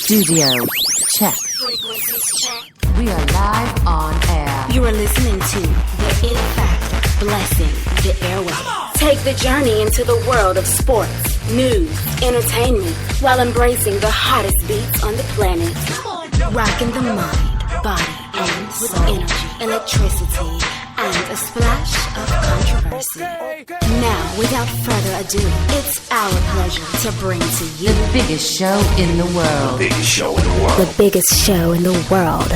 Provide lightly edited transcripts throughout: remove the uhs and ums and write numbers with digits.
Studio check. Frequencies check. We are live on air. You are listening to the It Factor, blessing the airwaves. Take the journey into the world of sports, news, entertainment, while embracing the hottest beats on the planet. Rocking the mind, body, and with energy, electricity, and a splash of controversy. Now, without further ado, it's our pleasure to bring to you The biggest show in the world. Biggest show in the world. the biggest show in the world,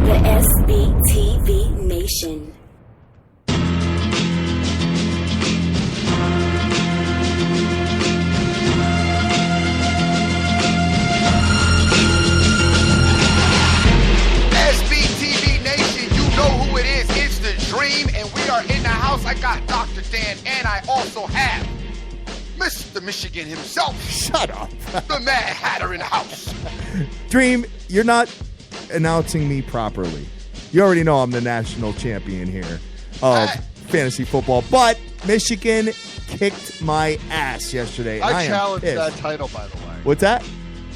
the SBTV Nation. SBTV Nation, you know who it is. It's the Dream, and we are in the house. I got Dr. Dan, and I also have Mr. Michigan himself. Shut up. The Mad Hatter in the house. Dream, you're not announcing me properly. You already know I'm the national champion here of fantasy football, but Michigan kicked my ass yesterday. I am challenged pissed. that title, by the way. What's that?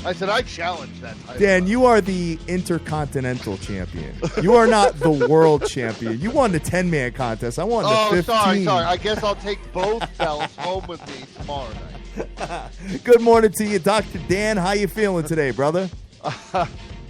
I said I challenged that title. Dan, you are the intercontinental champion. You are not the world champion. You won the 10-man contest. I won the 15. Sorry. I guess I'll take both belts home with me tomorrow night. Good morning to you, Dr. Dan. How you feeling today, brother?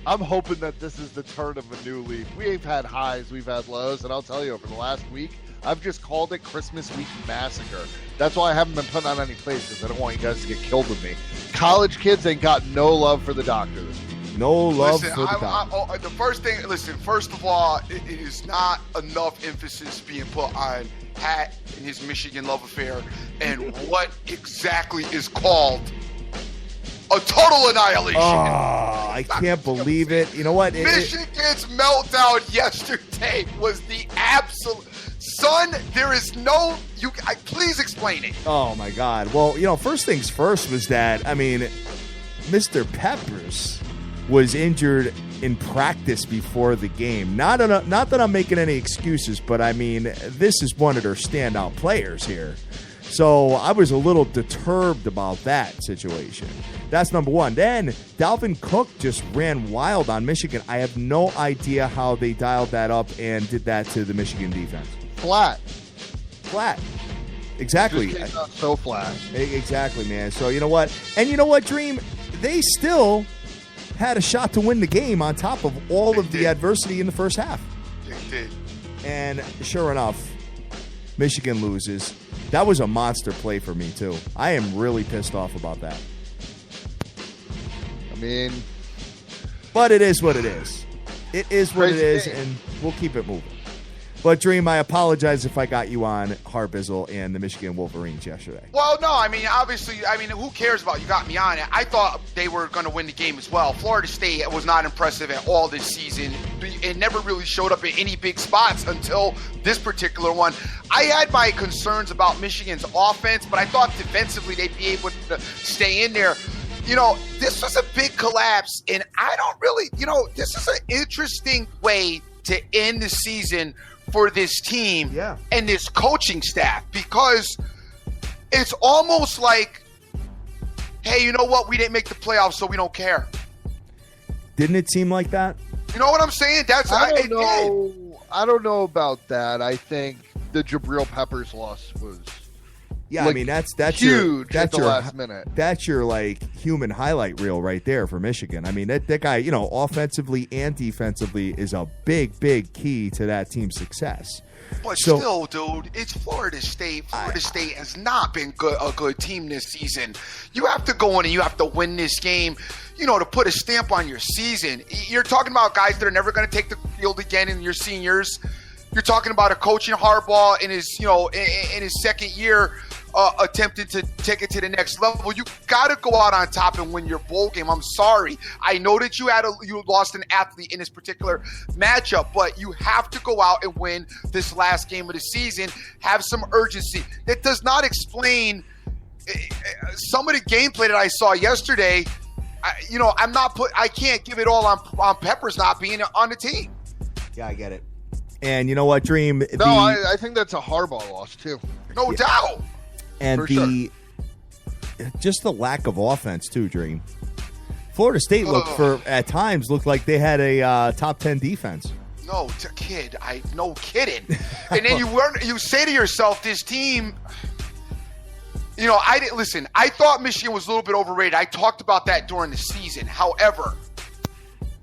I'm hoping that this is the turn of a new leaf. We've had highs, we've had lows, and I'll tell you, over the last week, I've just called it Christmas Week Massacre. That's why I haven't been putting on any plays, because I don't want you guys to get killed with me. College kids ain't got no love for the doctor this week. No love Listen, for the doctor. the first thing, first of all, it is not enough emphasis being put on Hat and his Michigan love affair and what exactly is called a total annihilation. Oh, I can't believe it. You know what? Michigan's meltdown yesterday was the absolute. Son, there is no. Please explain it. Oh, my God. Well, first things first was that, Mr. Peppers was injured in practice before the game. Not that I'm making any excuses, but, this is one of their standout players here. So I was a little disturbed about that situation. That's number one. Then Dalvin Cook just ran wild on Michigan. I have no idea how they dialed that up and did that to the Michigan defense. Flat. Exactly. Just came out so flat. Exactly, man. So you know what? And you know what, Dream? They still had a shot to win the game on top of all of the adversity in the first half. They did. And sure enough, Michigan loses. That was a monster play for me, too. I am really pissed off about that. But it is what it is. It is what it is, and we'll keep it moving. But, Dream, I apologize if I got you on Harbizzle and the Michigan Wolverines yesterday. Well, no, obviously, who cares about you got me on it? I thought they were going to win the game as well. Florida State was not impressive at all this season. It never really showed up in any big spots until this particular one. I had my concerns about Michigan's offense, but I thought defensively they'd be able to stay in there. This was a big collapse, and I don't really, this is an interesting way to end the season for this team and this coaching staff, because it's almost like, hey, you know what? We didn't make the playoffs, so we don't care. Didn't it seem like that? You know what I'm saying? I don't know about that. I think the Jabril Peppers loss was that's huge that's at the your last minute. That's your human highlight reel right there for Michigan. That guy, offensively and defensively is a big key to that team's success. But still, dude, it's Florida State. Florida State has not been a good team this season. You have to go in and you have to win this game, to put a stamp on your season. You're talking about guys that are never going to take the field again in your seniors. You're talking about a coach in Harbaugh in his, in his second year, attempting to take it to the next level. You got to go out on top and win your bowl game. I'm sorry. I know that you lost an athlete in this particular matchup, but you have to go out and win this last game of the season. Have some urgency. That does not explain some of the gameplay that I saw yesterday. I can't give it all on Peppers not being on the team. Yeah, I get it. And you know what, Dream? I think that's a Harbaugh loss too. No doubt. And just the lack of offense too, Dream. Florida State at times looked like they had a top 10 defense. No, no kidding. And then you say to yourself, this team, I thought Michigan was a little bit overrated. I talked about that during the season. However,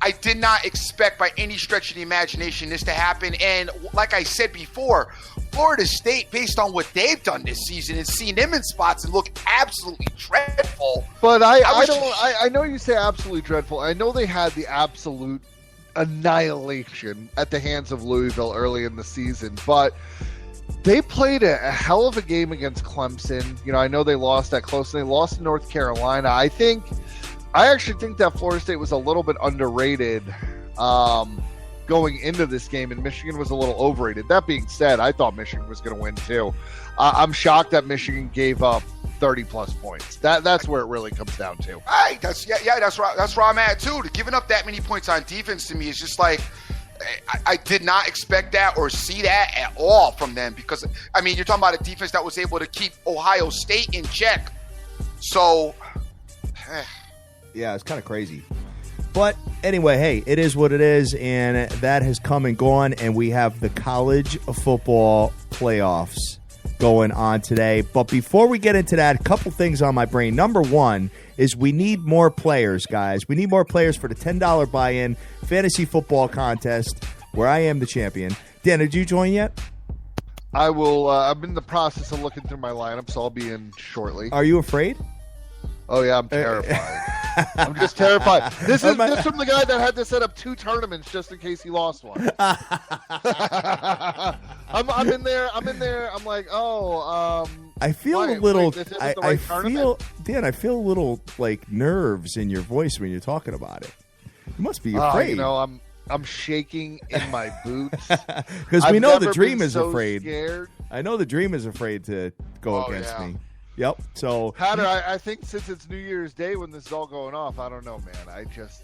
I did not expect by any stretch of the imagination this to happen. And like I said before, Florida State, based on what they've done this season, and seen them in spots and look absolutely dreadful. But I know you say absolutely dreadful. I know they had the absolute annihilation at the hands of Louisville early in the season, but they played a hell of a game against Clemson. I know they lost that close. They lost to North Carolina. I actually think that Florida State was a little bit underrated going into this game, and Michigan was a little overrated. That being said, I thought Michigan was going to win too. I'm shocked that Michigan gave up 30-plus points. That's where it really comes down to. Hey, that's where I'm at too. Giving up that many points on defense to me is just like, I did not expect that or see that at all from them, because you're talking about a defense that was able to keep Ohio State in check. So, yeah, it's kind of crazy. But anyway, hey, it is what it is, and that has come and gone, and we have the college football playoffs going on today. But before we get into that, a couple things on my brain. Number one is we need more players, guys. We need more players for the $10 buy-in fantasy football contest, where I am the champion. Dan, did you join yet? I will. I'm in the process of looking through my lineup, so I'll be in shortly. Are you afraid? Oh, yeah, I'm terrified. I'm just terrified. This is from the guy that had to set up 2 tournaments just in case he lost one. I'm in there. I'm like, I feel a little. I feel a little like nerves in your voice when you're talking about it. You must be afraid. I'm shaking in my boots because we know the Dream is afraid. Scared. I know the Dream is afraid to go against me. Yep. So, Hatter, I think since it's New Year's Day when this is all going off, I don't know, man. I just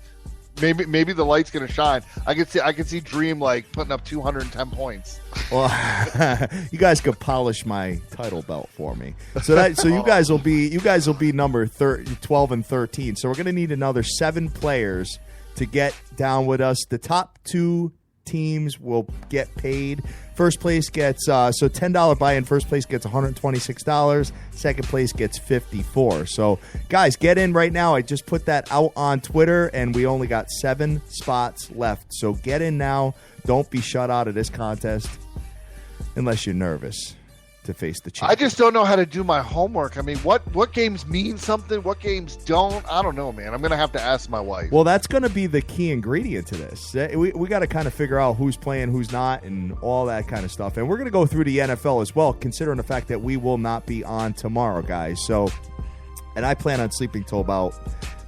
maybe the light's gonna shine. I could see Dream like putting up 210 points. Well, you guys could polish my title belt for me. So you guys will be number 12 and 13. So we're gonna need another 7 players to get down with us. The top 2 teams will get paid. First place gets so $10 buy-in. First place gets $126. Second place gets $54. So guys, get in right now. I just put that out on Twitter, and we only got 7 spots left. So get in now. Don't be shut out of this contest unless you're nervous to face the champion. I just don't know how to do my homework. What games mean something? What games don't? I don't know, man. I'm going to have to ask my wife. Well, that's going to be the key ingredient to this. We got to kind of figure out who's playing, who's not, and all that kind of stuff. And we're going to go through the NFL as well, considering the fact that we will not be on tomorrow, guys. So, and I plan on sleeping till about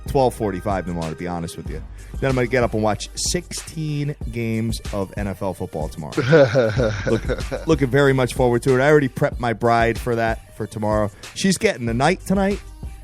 12:45 tomorrow, to be honest with you. Then I'm going to get up and watch 16 games of NFL football tomorrow. Looking very much forward to it. I already prepped my bride for that for tomorrow. She's getting the night tonight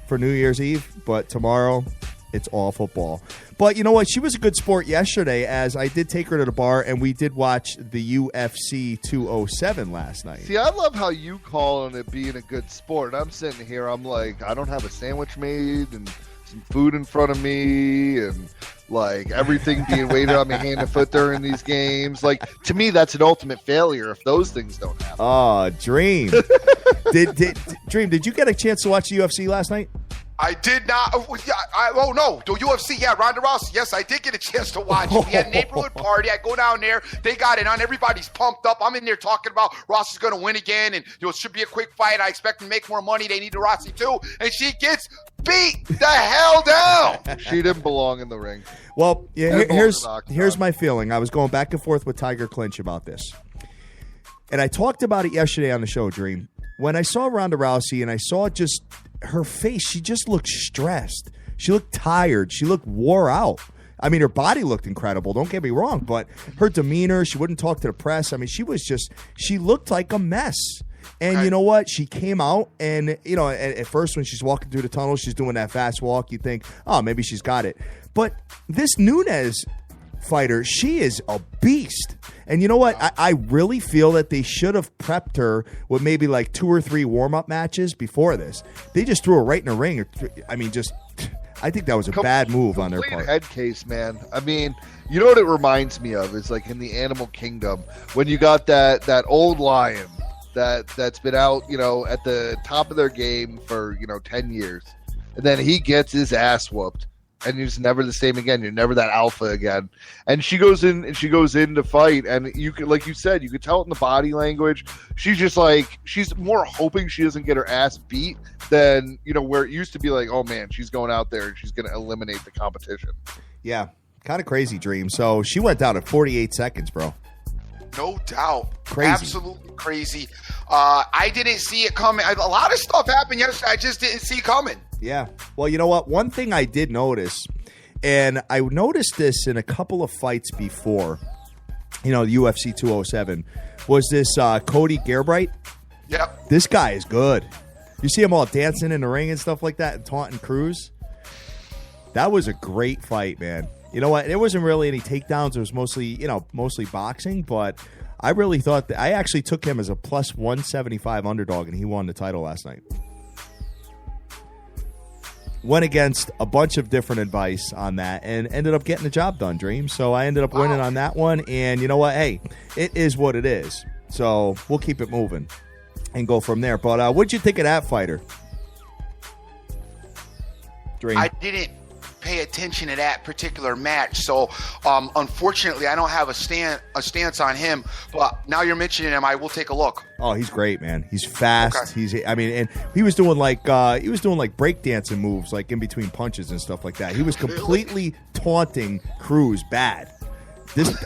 for New Year's Eve, but tomorrow it's all football. But you know what? She was a good sport yesterday, as I did take her to the bar, and we did watch the UFC 207 last night. See, I love how you call it being a good sport. I'm sitting here, I'm like, I don't have a sandwich made and some food in front of me and like everything being waited on me hand and foot during these games. Like, to me, that's an ultimate failure if those things don't happen. Oh, Dream. Dream, did you get a chance to watch the UFC last night? I did not. The UFC, Ronda Rousey. Yes, I did get a chance to watch it. We had a neighborhood party. I go down there. They got it on. Everybody's pumped up. I'm in there talking about Ross is going to win again, and it should be a quick fight. I expect them to make more money. They need the Rousey too, and she gets beat the hell down. She didn't belong in the ring. Well, yeah, here's my feeling. I was going back and forth with Tiger Clinch about this, and I talked about it yesterday on the show, Dream. When I saw Ronda Rousey and I saw just her face, she just looked stressed. She looked tired. She looked wore out. I mean, her body looked incredible. Don't get me wrong, but her demeanor, she wouldn't talk to the press. I mean, she looked like a mess. And you know what? She came out and, at first when she's walking through the tunnel, she's doing that fast walk. You think, oh, maybe she's got it. But this Nunes fighter, she is a beast. And you know what? I really feel that they should have prepped her with maybe like 2 or 3 warm-up matches before this. They just threw her right in the ring. I mean, I think that was a bad move on their part. Head case, man. I mean, you know what it reminds me of? It's like in the animal kingdom when you got that old lion that's been out, at the top of their game for 10 years, and then he gets his ass whooped, and he's never the same again. You're never that alpha again. And she goes in to fight, and you could, like you said, you could tell it in the body language. She's just like, she's more hoping she doesn't get her ass beat than where it used to be like, oh man, she's going out there and she's going to eliminate the competition. Yeah, kind of crazy, Dream. So she went down at 48 seconds, bro. No doubt. Crazy. Absolutely crazy. I didn't see it coming. A lot of stuff happened yesterday I just didn't see coming. Yeah. Well, you know what? One thing I did notice, and I noticed this in a couple of fights before, UFC 207, was this Cody Gerbright. Yep. This guy is good. You see him all dancing in the ring and stuff like that and taunting Cruz. That was a great fight, man. You know what? There wasn't really any takedowns. It was mostly boxing, but I really thought that I actually took him as a plus 175 underdog, and he won the title last night. Went against a bunch of different advice on that and ended up getting the job done, Dream. So I ended up winning on that one, and you know what? Hey, it is what it is. So we'll keep it moving and go from there. But what'd you think of that fighter, Dream? I didn't pay attention to that particular match, so unfortunately I don't have a stance on him, but now you're mentioning him, I will take a look. Oh, he's great, man. He's fast. Okay. And he was doing like breakdancing moves like in between punches and stuff like that. He was completely taunting Cruz bad.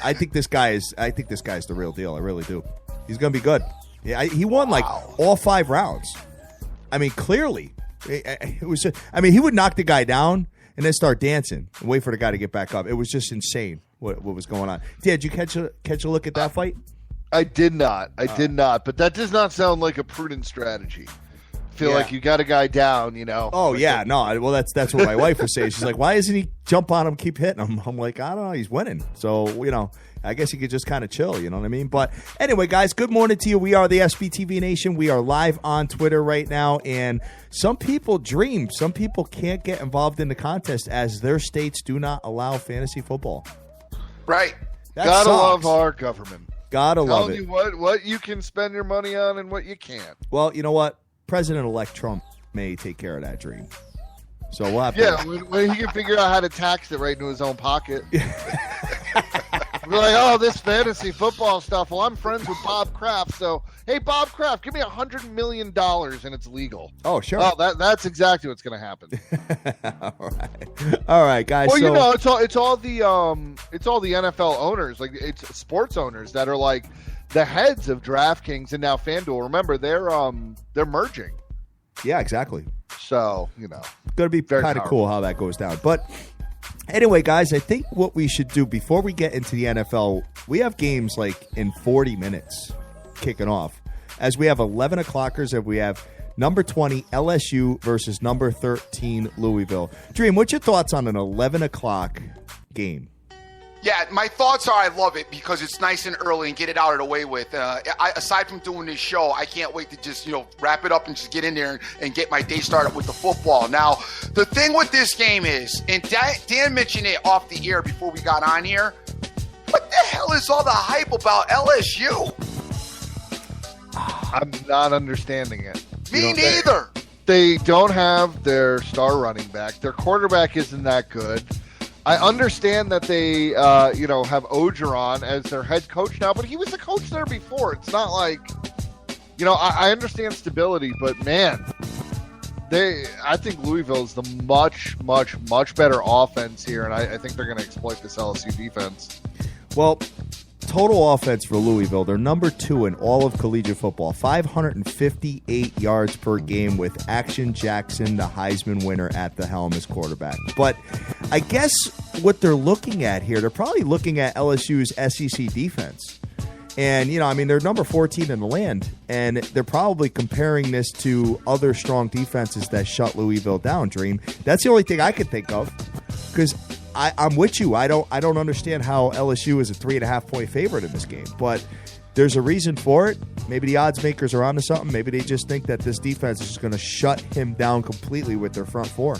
I think this guy is the real deal. I really do. He's going to be good. Yeah, he won like all 5 rounds. I mean, clearly it was he would knock the guy down and then start dancing and wait for the guy to get back up. It was just insane what was going on. Did you catch a look at that fight? I did not. But that does not sound like a prudent strategy. Feel like you got a guy down, Oh, yeah. No, well, that's what my wife was saying. She's like, why doesn't he jump on him, keep hitting him? I'm like, I don't know. He's winning. So, I guess he could just kind of chill, you know what I mean? But anyway, guys, good morning to you. We are the SBTV Nation. We are live on Twitter right now, and some people dream. Some people can't get involved in the contest as their states do not allow fantasy football. Right. Gotta love our government. Gotta love it. Tell you what you can spend your money on and what you can't. Well, you know what? President-elect Trump may take care of that dream. So we'll have when he can figure out how to tax it right into his own pocket. We're like, oh, this fantasy football stuff. Well, I'm friends with Bob Kraft, so hey, Bob Kraft, give me $100 million and it's legal. Oh, sure. Oh, that's exactly what's going to happen. All right, guys. Well, it's all the NFL owners, like it's sports owners that are like the heads of DraftKings and now FanDuel. Remember, they're merging. Yeah, exactly. So going to be kind of cool how that goes down, but. Anyway, guys, I think what we should do before we get into the NFL, we have games like in 40 minutes kicking off. As we have 11 o'clockers, and we have number 20 LSU versus number 13 Louisville. Dream, what's your thoughts on an 11 o'clock game? Yeah, my thoughts are I love it because it's nice and early and get it out of the way with. Aside from doing this show, I can't wait to just, wrap it up and just get in there and get my day started with the football. Now, the thing with this game is, and Dan mentioned it off the air before we got on here, what the hell is all the hype about LSU? I'm not understanding it. Me neither. They don't have their star running back. Their quarterback isn't that good. I understand that they, have Ogeron as their head coach now, but he was the coach there before. It's not like, I understand stability, but man, I think Louisville is the much, much, much better offense here, and I think they're going to exploit this LSU defense. Well, total offense for Louisville, they're number 2 in all of collegiate football, 558 yards per game with Action Jackson, the Heisman winner, at the helm as quarterback. But I guess what they're looking at here, they're probably looking at LSU's SEC defense. And, they're number 14 in the land, and they're probably comparing this to other strong defenses that shut Louisville down, Dream. That's the only thing I could think of, because I'm with you. I don't understand how LSU is a 3.5-point favorite in this game, but there's a reason for it. Maybe the odds makers are onto something. Maybe they just think that this defense is just going to shut him down completely with their front four.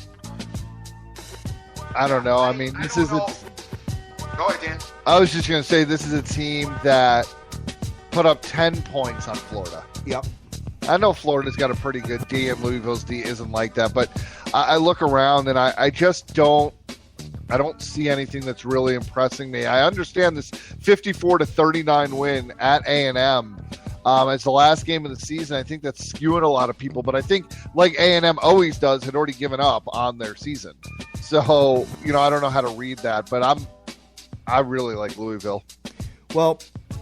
I don't know. I mean, this is Go ahead, Dan. I was just going to say this is a team that put up 10 points on Florida. Yep. I know Florida's got a pretty good D, and Louisville's D isn't like that. But I look around, and I just don't see anything that's really impressing me. I understand this 54-39 win at A&M. It's the last game of the season. I think that's skewing a lot of people, but I think, like A&M always does, had already given up on their season. So, I don't know how to read that, but I really like Louisville. Well,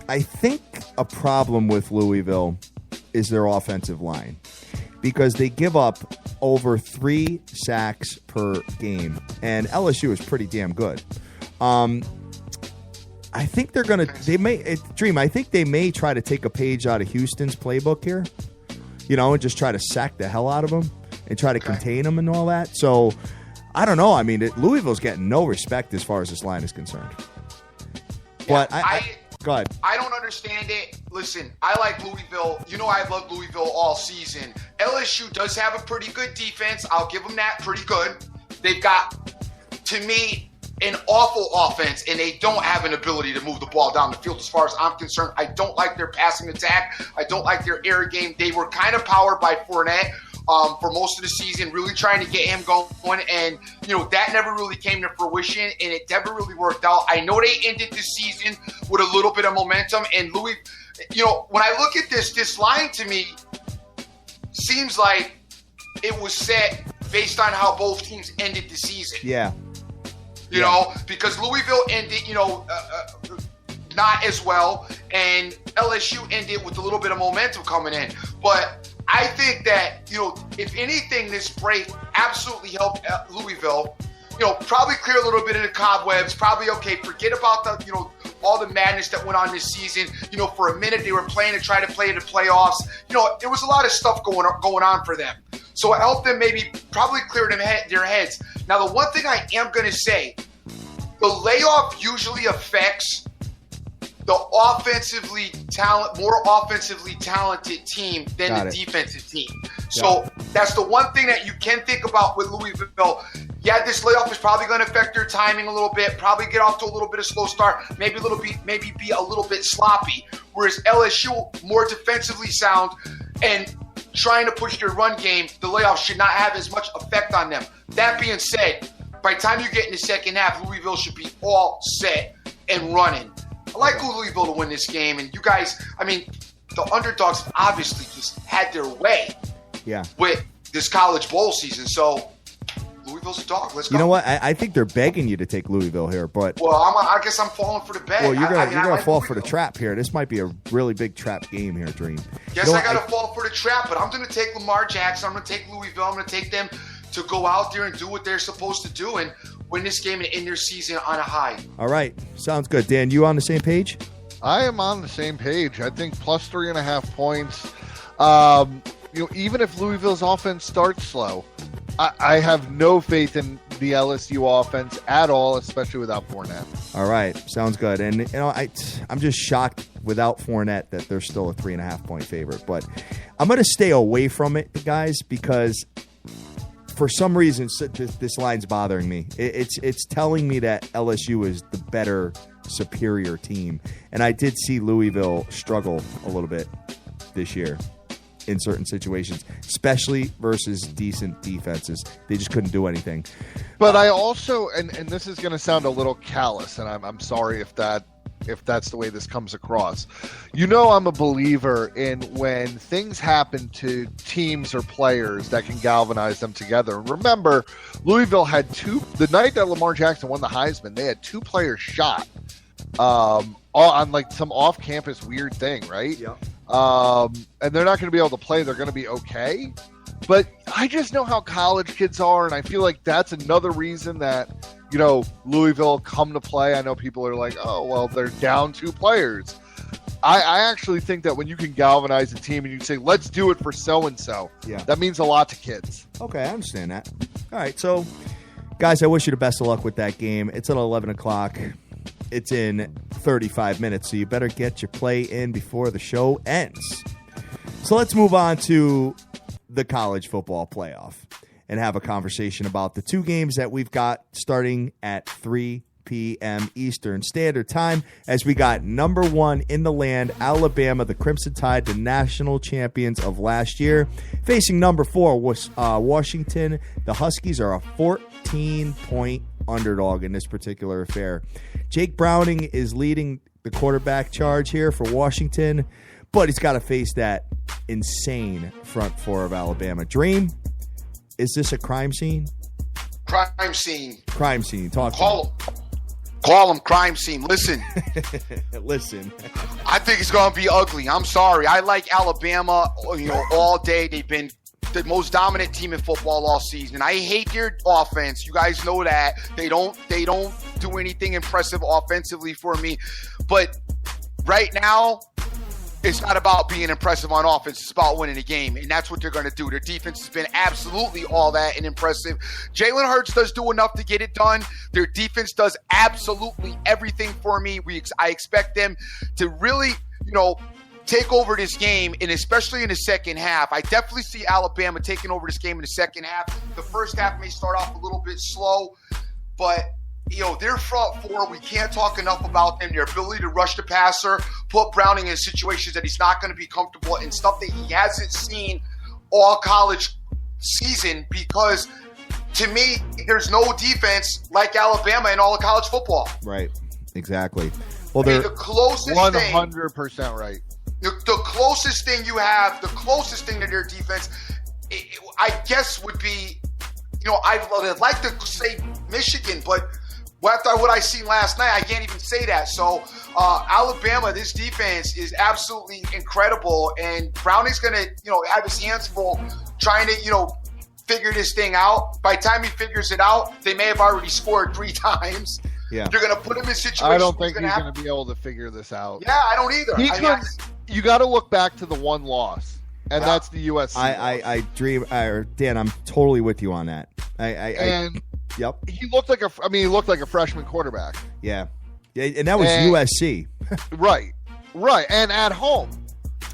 I think a problem with Louisville is their offensive line, because they give up over 3 sacks per game, and LSU is pretty damn good. I think I think they may try to take a page out of Houston's playbook here, and just try to sack the hell out of them and try to contain them and all that. So, I don't know. I mean, Louisville's getting no respect as far as this line is concerned. But go ahead. I don't understand it. Listen, I like Louisville. I've loved Louisville all season. LSU does have a pretty good defense. I'll give them that. Pretty good. They've got, to me, an awful offense, and they don't have an ability to move the ball down the field as far as I'm concerned. I don't like their passing attack. I don't like their air game. They were kind of powered by Fournette for most of the season, really trying to get him going, and that never really came to fruition, and it never really worked out. I know they ended the season with a little bit of momentum, and Louis, when I look at this line, to me seems like it was set based on how both teams ended the season. Yeah. Because Louisville ended, not as well, and LSU ended with a little bit of momentum coming in. But I think that, if anything, this break absolutely helped Louisville. Probably clear a little bit of the cobwebs. Probably, forget about the, all the madness that went on this season. For a minute they were playing to try to play in the playoffs. There was a lot of stuff going on for them. So it helped them probably clear their heads. Now, the one thing I am going to say, the layoff usually affects the more offensively talented team than the defensive team. So that's the one thing that you can think about with Louisville. Yeah, this layoff is probably going to affect their timing a little bit, probably get off to a little bit of slow start, maybe be a little bit sloppy. Whereas LSU, more defensively sound and trying to push their run game, the layoff should not have as much effect on them. That being said, by the time you get in the second half, Louisville should be all set and running. I like Louisville to win this game, and you guys, the underdogs obviously just had their way with this college bowl season, so Louisville's a dog. Let's go. You know what? I think they're begging you to take Louisville here, but I guess I'm falling for the bet. Well, you're gonna fall for the trap here. This might be a really big trap game here, Dream. Yes, I gotta fall for the trap, but I'm gonna take Lamar Jackson. I'm gonna take Louisville. I'm gonna take them to go out there and do what they're supposed to do and win this game and end their season on a high. All right, sounds good. Dan, you on the same page? I am on the same page. I think plus 3.5 points. Even if Louisville's offense starts slow, I have no faith in the LSU offense at all, especially without Fournette. All right, sounds good. And I'm just shocked without Fournette that they're still a 3.5 point favorite. But I'm going to stay away from it, guys, because for some reason this line's bothering me. It's telling me that LSU is the better, superior team, and I did see Louisville struggle a little bit this year in certain situations, especially versus decent defenses. They just couldn't do anything. But I also, and this is going to sound a little callous, and I'm sorry if that's the way this comes across. I'm a believer in when things happen to teams or players that can galvanize them together. And remember, Louisville had the night that Lamar Jackson won the Heisman, they had 2 players shot on like some off-campus weird thing, right? Yeah. And they're not going to be able to play. They're going to be okay. But I just know how college kids are, and I feel like that's another reason that, Louisville come to play. I know people are like, oh, well, they're down 2 players. I actually think that when you can galvanize a team and you say, let's do it for so-and-so, that means a lot to kids. Okay, I understand that. All right, so, guys, I wish you the best of luck with that game. It's at 11 o'clock. It's in 35 minutes, so you better get your play in before the show ends. So let's move on to the college football playoff. and have a conversation about the two games that we've got starting at 3 p.m. Eastern Standard Time, as we got number 1 in the land, Alabama, the Crimson Tide, the national champions of last year, facing number 4, Washington. The Huskies are a 14-point underdog in this particular affair. Jake Browning is leading the quarterback charge here for Washington, but he's got to face that insane front four of Alabama. Dream, is this a crime scene? Crime scene. Crime scene. Call them crime scene. Listen. Listen. I think it's going to be ugly. I'm sorry. I like Alabama, all day. They've been the most dominant team in football all season. I hate their offense. You guys know that. They don't do anything impressive offensively for me. But right now, it's not about being impressive on offense. It's about winning the game, and that's what they're going to do. Their defense has been absolutely all that and impressive. Jalen Hurts does do enough to get it done. Their defense does absolutely everything for me. I expect them to really, take over this game, and especially in the second half. I definitely see Alabama taking over this game in the second half. The first half may start off a little bit slow, but their front four, we can't talk enough about them. Their ability to rush the passer, put Browning in situations that he's not going to be comfortable in, stuff that he hasn't seen all college season, because to me, there's no defense like Alabama in all of college football. Right. Exactly. Well, they're the closest 100% right. The closest thing you have, the closest thing to their defense, I guess would be, I'd like to say Michigan, but after what I seen last night, I can't even say that. So Alabama, this defense is absolutely incredible, and Browning's going to, have his hands full trying to, figure this thing out. By the time he figures it out, they may have already scored 3 times. Yeah. They're going to put him in situations. I don't think he's going to be able to figure this out. Yeah, I don't either. You got to look back to the one loss, and that's the USC. Dan, I'm totally with you on that. Yep. He looked like a freshman quarterback. Yeah, and that was USC. Right, and at home.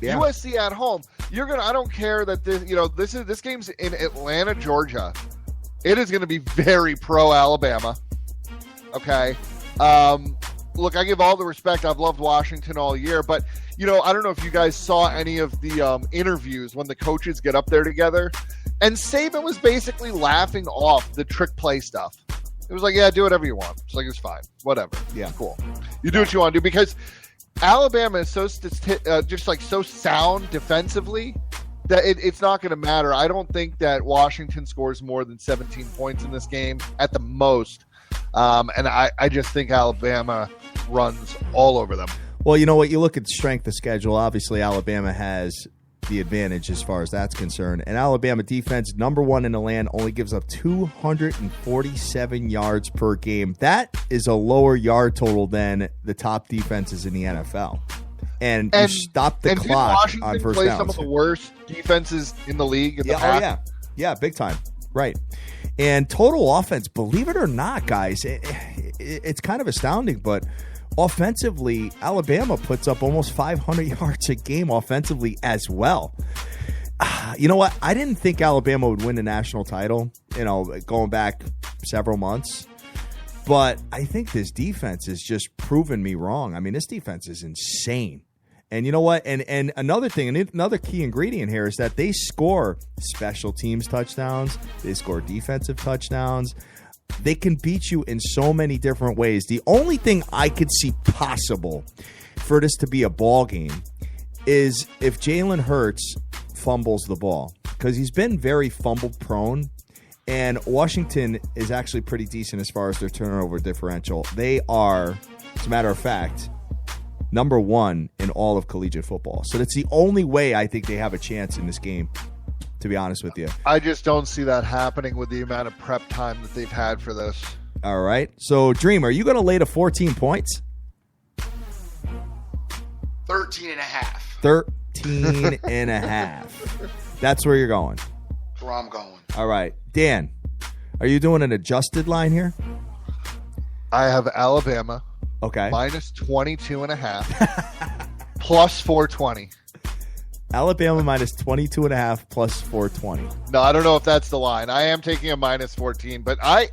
Yeah. USC at home. I don't care that this game's in Atlanta, Georgia. It is going to be very pro Alabama. Okay. Look, I give all the respect. I've loved Washington all year, but I don't know if you guys saw any of the interviews when the coaches get up there together, and Saban was basically laughing off the trick play stuff. It was like, yeah, do whatever you want. It's like, it's fine, whatever. Yeah, it's cool. You do what you want to do, because Alabama is so so sound defensively that it's not going to matter. I don't think that Washington scores more than 17 points in this game at the most. And I just think Alabama runs all over them. Well, you know what? You look at the strength of schedule. Obviously, Alabama has the advantage as far as that's concerned. And Alabama defense, number 1 in the land, only gives up 247 yards per game. That is a lower yard total than the top defenses in the NFL. And you stop the clock on first downs. Some of the worst defenses in the league in the past. Yeah, big time. Right. And total offense, believe it or not, guys, it's kind of astounding, but offensively, Alabama puts up almost 500 yards a game offensively as well. You know what? I didn't think Alabama would win the national title, going back several months. But I think this defense has just proven me wrong. I mean, this defense is insane. And you know what? And another thing, another key ingredient here is that they score special teams touchdowns. They score defensive touchdowns. They can beat you in so many different ways. The only thing I could see possible for this to be a ball game is if Jalen Hurts fumbles the ball, because he's been very fumble prone. And Washington is actually pretty decent as far as their turnover differential. They are, as a matter of fact, number 1 in all of collegiate football. So that's the only way I think they have a chance in this game, to be honest with you. I just don't see that happening with the amount of prep time that they've had for this. All right. So, Dream, are you going to lay to 14 points? 13 and a half. 13 and a half. That's where you're going. That's where I'm going. All right. Dan, are you doing an adjusted line here? I have Alabama. Okay. Minus 22 and a half. Plus 420. Alabama minus 22.5 plus 420. No, I don't know if that's the line. I am taking a minus 14, but I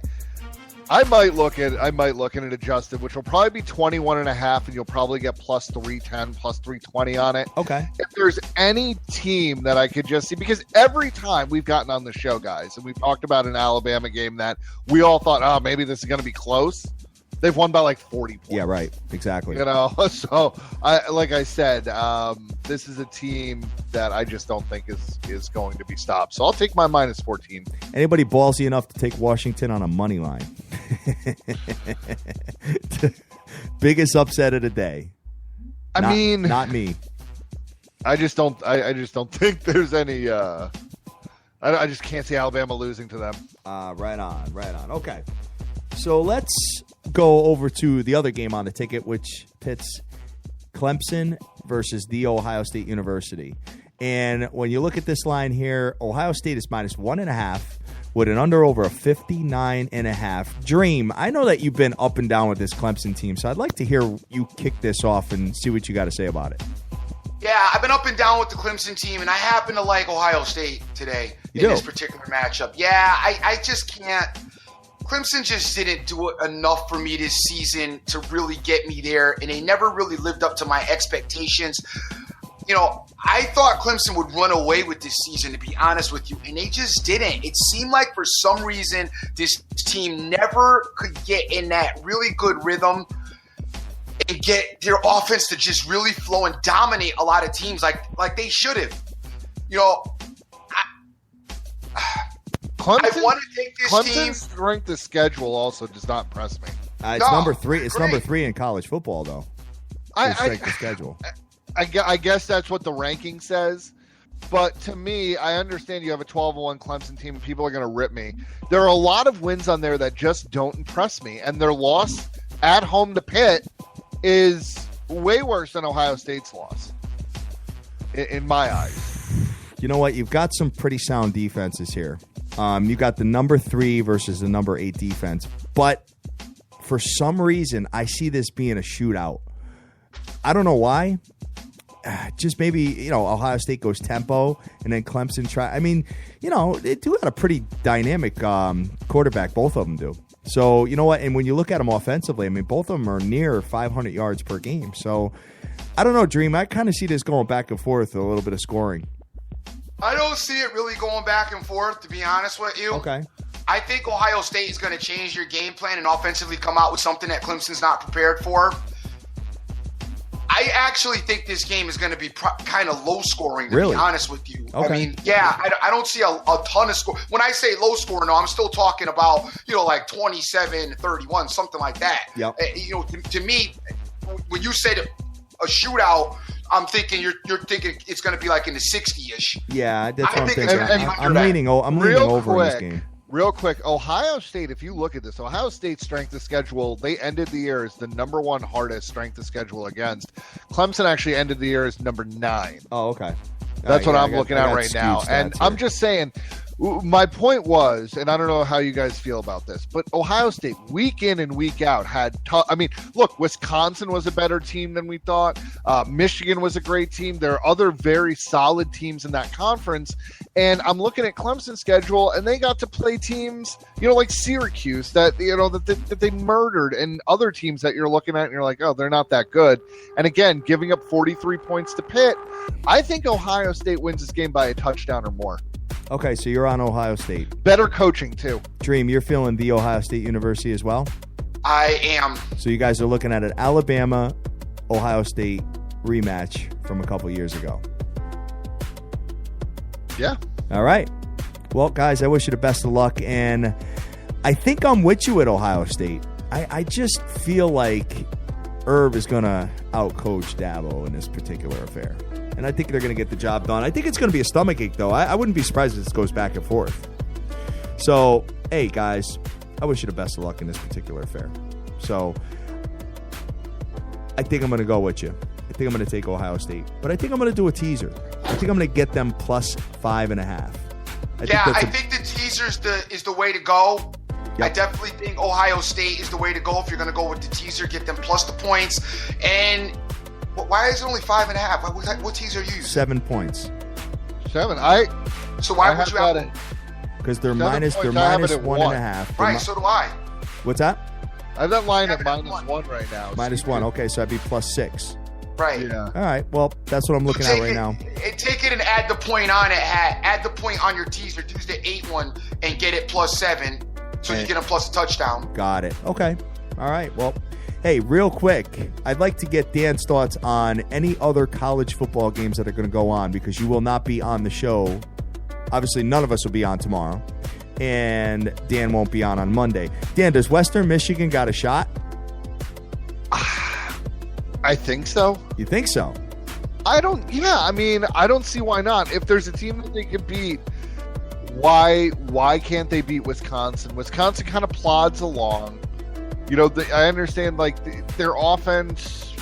might look at it adjusted, which will probably be 21.5, and you'll probably get plus 310, plus 320 on it. Okay. If there's any team that I could just see, because every time we've gotten on the show, guys, and we've talked about an Alabama game that we all thought, oh, maybe this is going to be close. They've won by like 40 points. Yeah, right. Exactly. So like I said, this is a team that I just don't think is going to be stopped. So I'll take my minus 14. Anybody ballsy enough to take Washington on a money line? Biggest upset of the day. Not me. I just don't think there's any. I just can't see Alabama losing to them. Right on. Okay. So let's go over to the other game on the ticket, which pits Clemson versus The Ohio State University. And when you look at this line here, Ohio State is minus 1.5 with an under over a 59.5. Dream, I know that you've been up and down with this Clemson team, so I'd like to hear you kick this off and see what you got to say about it. Yeah, I've been up and down with the Clemson team, and I happen to like Ohio State today this particular matchup. Yeah, I just can't. Clemson just didn't do enough for me this season to really get me there, and they never really lived up to my expectations. You know, I thought Clemson would run away with this season, to be honest with you, and they just didn't. It seemed like for some reason this team never could get in that really good rhythm and get their offense to just really flow and dominate a lot of teams like they should have. You know, I want to take this Clemson's team. strength of schedule also does not impress me. It's number 3. It's number 3 in college football, though. Strength of schedule. I guess that's what the ranking says. But to me, I understand you have a 12-1 Clemson team and people are going to rip me. There are a lot of wins on there that just don't impress me. And their loss at home to Pitt is way worse than Ohio State's loss, in my eyes. You know what? You've got some pretty sound defenses here. You've got the number 3 versus the number 8 defense. But for some reason, I see this being a shootout. I don't know why. Just maybe, Ohio State goes tempo and then Clemson try. I mean, they do have a pretty dynamic quarterback. Both of them do. So, you know what? And when you look at them offensively, I mean, both of them are near 500 yards per game. So, I don't know, Dream. I kind of see this going back and forth, a little bit of scoring. I don't see it really going back and forth, to be honest with you. Okay. I think Ohio State is going to change your game plan and offensively come out with something that Clemson's not prepared for. I actually think this game is going to be kind of low scoring, to be honest with you. Okay. I mean, I don't see a ton of score. When I say low scoring, no, I'm still talking about, like 27-31, something like that. Yep. To me, when you say a shootout, I'm thinking you're thinking it's going to be like in the 60-ish. Yeah, that's what I'm thinking. And I'm leaning over in this game. Real quick, Ohio State, if you look at this, Ohio State's strength of schedule, they ended the year as the number 1 hardest strength of schedule against. Clemson actually ended the year as number 9. Oh, okay. That's what I'm looking at right now. And I'm just saying, my point was, and I don't know how you guys feel about this, but Ohio State, week in and week out, had tough. I mean, look, Wisconsin was a better team than we thought. Michigan was a great team. There are other very solid teams in that conference. And I'm looking at Clemson's schedule, and they got to play teams, like Syracuse that they murdered, and other teams that you're looking at, and you're like, oh, they're not that good. And again, giving up 43 points to Pitt. I think Ohio State wins this game by a touchdown or more. Okay, so you're on Ohio State. Better coaching, too. Dream, you're feeling the Ohio State University as well? I am. So you guys are looking at an Alabama-Ohio State rematch from a couple years ago. Yeah. All right. Well, guys, I wish you the best of luck, and I think I'm with you at Ohio State. I just feel like Herb is going to outcoach Dabo in this particular affair. And I think they're going to get the job done. I think it's going to be a stomachache, though. I wouldn't be surprised if this goes back and forth. So, hey, guys, I wish you the best of luck in this particular affair. So, I think I'm going to go with you. I think I'm going to take Ohio State. But I think I'm going to do a teaser. I think I'm going to get them plus 5.5. I think the teaser is the way to go. Yep. I definitely think Ohio State is the way to go if you're going to go with the teaser, get them plus the points. And Why is it only 5.5? What teams are you using? 7 points. 7. So why would you have it? Because they're 7 minus points, I have it at 1.5. Right, so do I. What's that? I have that line at I have it at -1 right now. -1. Okay, so that'd be +6. Right. Yeah. All right. Well, that's what I'm looking at right now. Take it and add the point on it. Add the point on your teaser. Use the 8 and get it +7, so you get a plus a touchdown. Got it. Okay. All right. Well, hey, real quick, I'd like to get Dan's thoughts on any other college football games that are going to go on, because you will not be on the show. Obviously, none of us will be on tomorrow, and Dan won't be on Monday. Dan, does Western Michigan got a shot? I think so. You think so? I don't see why not. If there's a team that they can beat, why can't they beat Wisconsin? Wisconsin kind of plods along. I understand, like, their offense.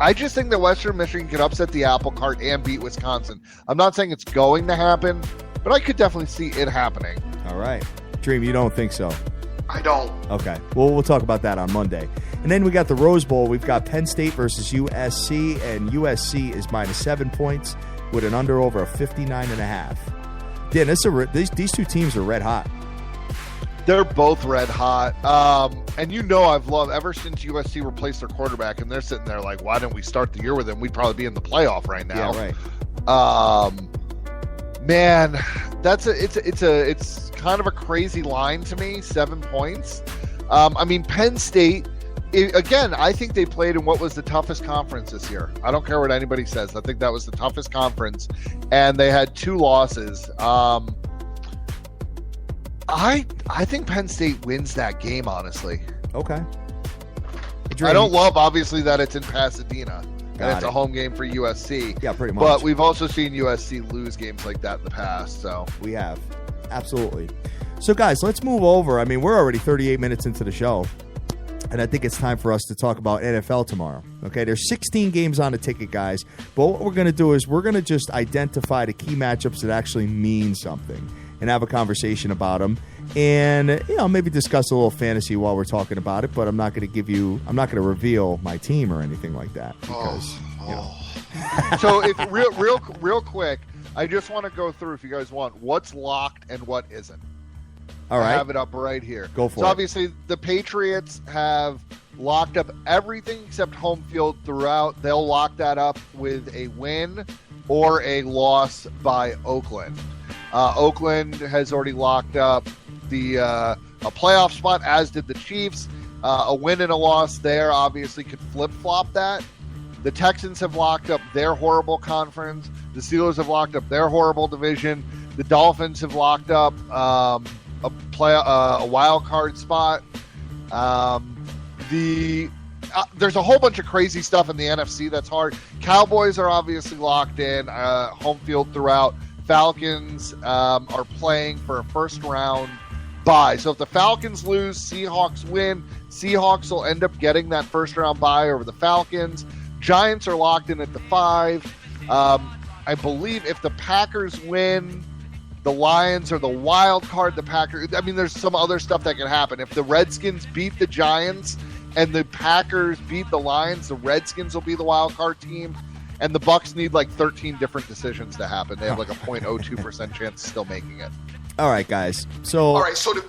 I just think that Western Michigan could upset the apple cart and beat Wisconsin. I'm not saying it's going to happen, but I could definitely see it happening. All right. Dream, you don't think so? I don't. Okay. Well, we'll talk about that on Monday. And then we got the Rose Bowl. We've got Penn State versus USC, and USC is -7 points with an under-over of 59.5. Dan, these two teams are red hot. They're both red hot. And I've loved, ever since USC replaced their quarterback, and they're sitting there like, why didn't we start the year with him? We'd probably be in the playoff right now. Yeah, right. Man, it's kind of a crazy line to me, 7 points. Penn State, again, I think they played in what was the toughest conference this year. I don't care what anybody says. I think that was the toughest conference, and they had 2 losses. I think Penn State wins that game, honestly. Okay. I don't love, obviously, that it's in Pasadena. Got and it's it. a home game for USC. Yeah, pretty much. But we've also seen USC lose games like that in the past. So we have. Absolutely. So, guys, let's move over. We're already 38 minutes into the show, and I think it's time for us to talk about NFL tomorrow. Okay, there's 16 games on the ticket, guys. But what we're going to do is we're going to just identify the key matchups that actually mean something and have a conversation about them. And, maybe discuss a little fantasy while we're talking about it, but I'm not going to reveal my team or anything like that because, So if real quick, I just want to go through, if you guys want, what's locked and what isn't. All right. I have it up right here. Go for it. So obviously the Patriots have locked up everything except home field throughout. They'll lock that up with a win or a loss by Oakland. Oakland has already locked up a playoff spot, as did the Chiefs. A win and a loss there obviously could flip-flop that. The Texans have locked up their horrible conference. The Steelers have locked up their horrible division. The Dolphins have locked up a wild card spot. There's a whole bunch of crazy stuff in the NFC that's hard. Cowboys are obviously locked in, home field throughout. Falcons are playing for a first round bye. So if the Falcons lose, Seahawks win. Seahawks will end up getting that first round bye over the Falcons. Giants are locked in at the 5. I believe if the Packers win, the Lions are the wild card. The Packers, there's some other stuff that can happen. If the Redskins beat the Giants and the Packers beat the Lions, the Redskins will be the wild card team. And the Bucs need like 13 different decisions to happen. They have like a 0.02% chance of still making it. All right, guys. So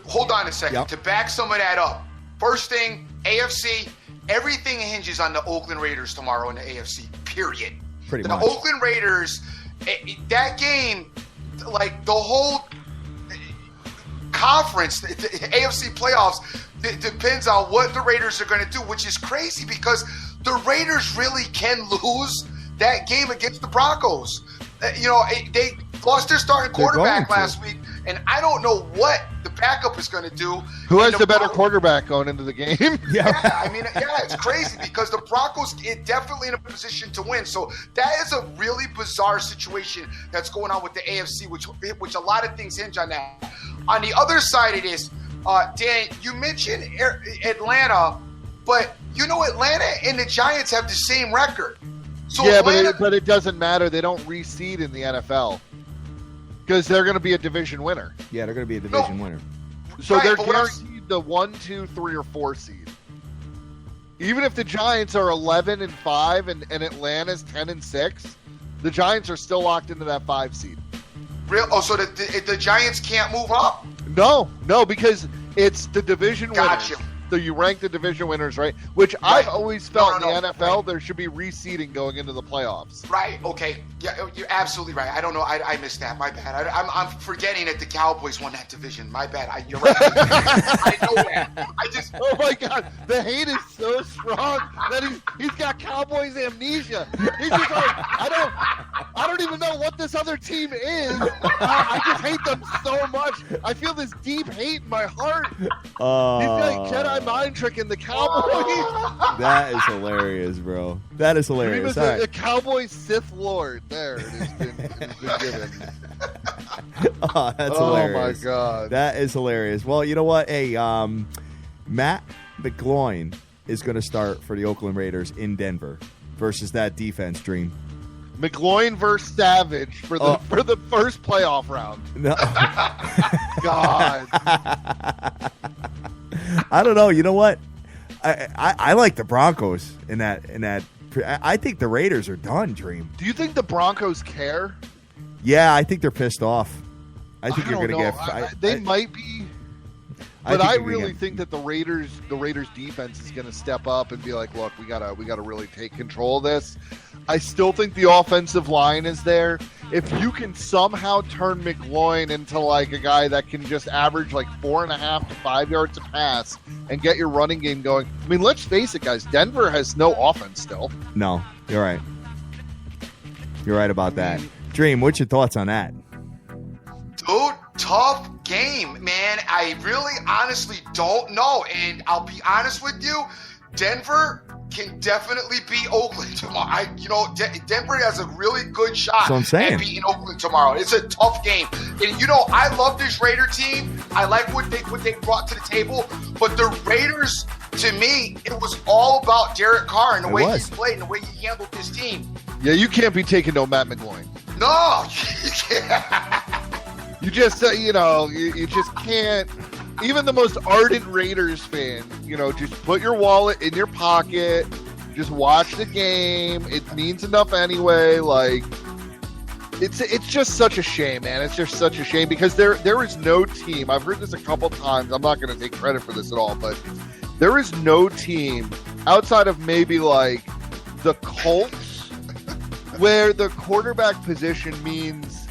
hold on a second. Yep. To back some of that up, first thing, AFC, everything hinges on the Oakland Raiders tomorrow in the AFC, period. Pretty the much. Oakland Raiders, that game, like the whole conference, the AFC playoffs, depends on what the Raiders are going to do, which is crazy because the Raiders really can lose that game against the Broncos. They lost their starting quarterback last week, and I don't know what the backup is going to do. Who has the better quarterback going into the game? Yeah, it's crazy because the Broncos are definitely in a position to win. So that is a really bizarre situation that's going on with the AFC, which a lot of things hinge on that. On the other side of this, Dan, you mentioned Atlanta, but Atlanta and the Giants have the same record. So yeah, Atlanta, but it doesn't matter. They don't reseed in the NFL because they're going to be a division winner. Yeah, they're going to be a division winner. So Right, they're but what I'm- guaranteed the 1, 2, 3, or 4 seed. Even if the Giants are 11-5 and Atlanta's 10-6, the Giants are still locked into that 5 seed. Real? Oh, so the Giants can't move up? No, because it's the division Gotcha. winners. So you rank the division winners, right? Which Right. I've always felt No, in the NFL, right. there should be reseeding going into the playoffs. Right. Okay. Yeah, you're absolutely right. I don't know. I missed that. My bad. I'm forgetting that the Cowboys won that division. My bad. You're right. I know that. Oh my God, the hate is so strong that he's got Cowboys amnesia. He's just like, I don't even know what this other team is. I just hate them so much. I feel this deep hate in my heart. He's like Jedi mind tricking the Cowboys. That is hilarious, bro. That is hilarious. All The right. Cowboy Sith Lord. There it has been given. Oh, that's Oh hilarious. my God. That is hilarious. Well, you know what? Hey, Matt McGloin is going to start for the Oakland Raiders in Denver versus that defense, Dream. McGloin versus Savage for the first playoff round. No. God. I don't know. You know what? I like the Broncos in that. I think the Raiders are done, Dream. Do you think the Broncos care? Yeah, I think they're pissed off. I think you're don't going to know. get. They might be. I But think I you're gonna really get- think that the Raiders defense is going to step up and be like, look, we gotta really take control of this. I still think the offensive line is there. If you can somehow turn McGloin into like a guy that can just average like 4.5 to 5 yards a pass and get your running game going. I mean, let's face it, guys. Denver has no offense still. No, you're right. You're right about that. Dream, what's your thoughts on that? Dude, tough game, man. I really honestly don't know. And I'll be honest with you, Denver can definitely beat Oakland tomorrow. Denver has a really good shot That's what I'm saying. at beating Oakland tomorrow. It's a tough game. And I love this Raider team. I like what they brought to the table. But the Raiders, to me, it was all about Derek Carr and the way he played and the way he handled his team. Yeah, you can't be taking no Matt McGloin. No, you can't. You just, you just can't. Even the most ardent Raiders fan, just put your wallet in your pocket, just watch the game. It means enough anyway. Like, it's just such a shame, man. It's just such a shame because there is no team. I've heard this a couple times. I'm not going to take credit for this at all, but there is no team outside of maybe like the Colts where the quarterback position means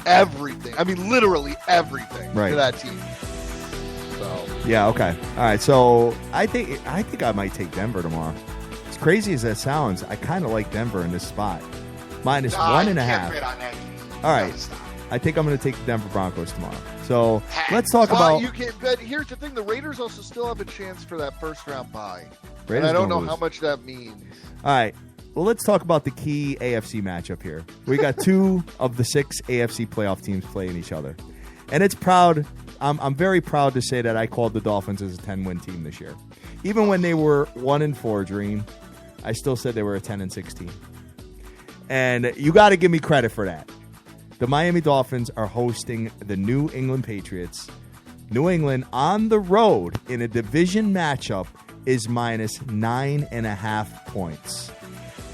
everything. I mean, literally everything to that team. So Yeah, okay. All right, so I think I might take Denver tomorrow. As crazy as that sounds, I kind of like Denver in this spot. Minus 1.5. All right. I think I'm going to take the Denver Broncos tomorrow. So let's talk about. But here's the thing: the Raiders also still have a chance for that first round bye. Raiders And I don't know lose. how much that means. All right. Well, let's talk about the key AFC matchup here. We got 2 of the 6 AFC playoff teams playing each other, and it's proud. I'm very proud to say that I called the Dolphins as a 10-win team this year, even when they were 1-4. Dream, I still said they were a 10-6 team, and you got to give me credit for that. The Miami Dolphins are hosting the New England Patriots. New England on the road in a division matchup is minus 9.5 points.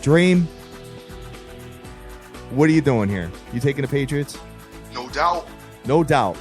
Dream, what are you doing here? You taking the Patriots? No doubt. No doubt.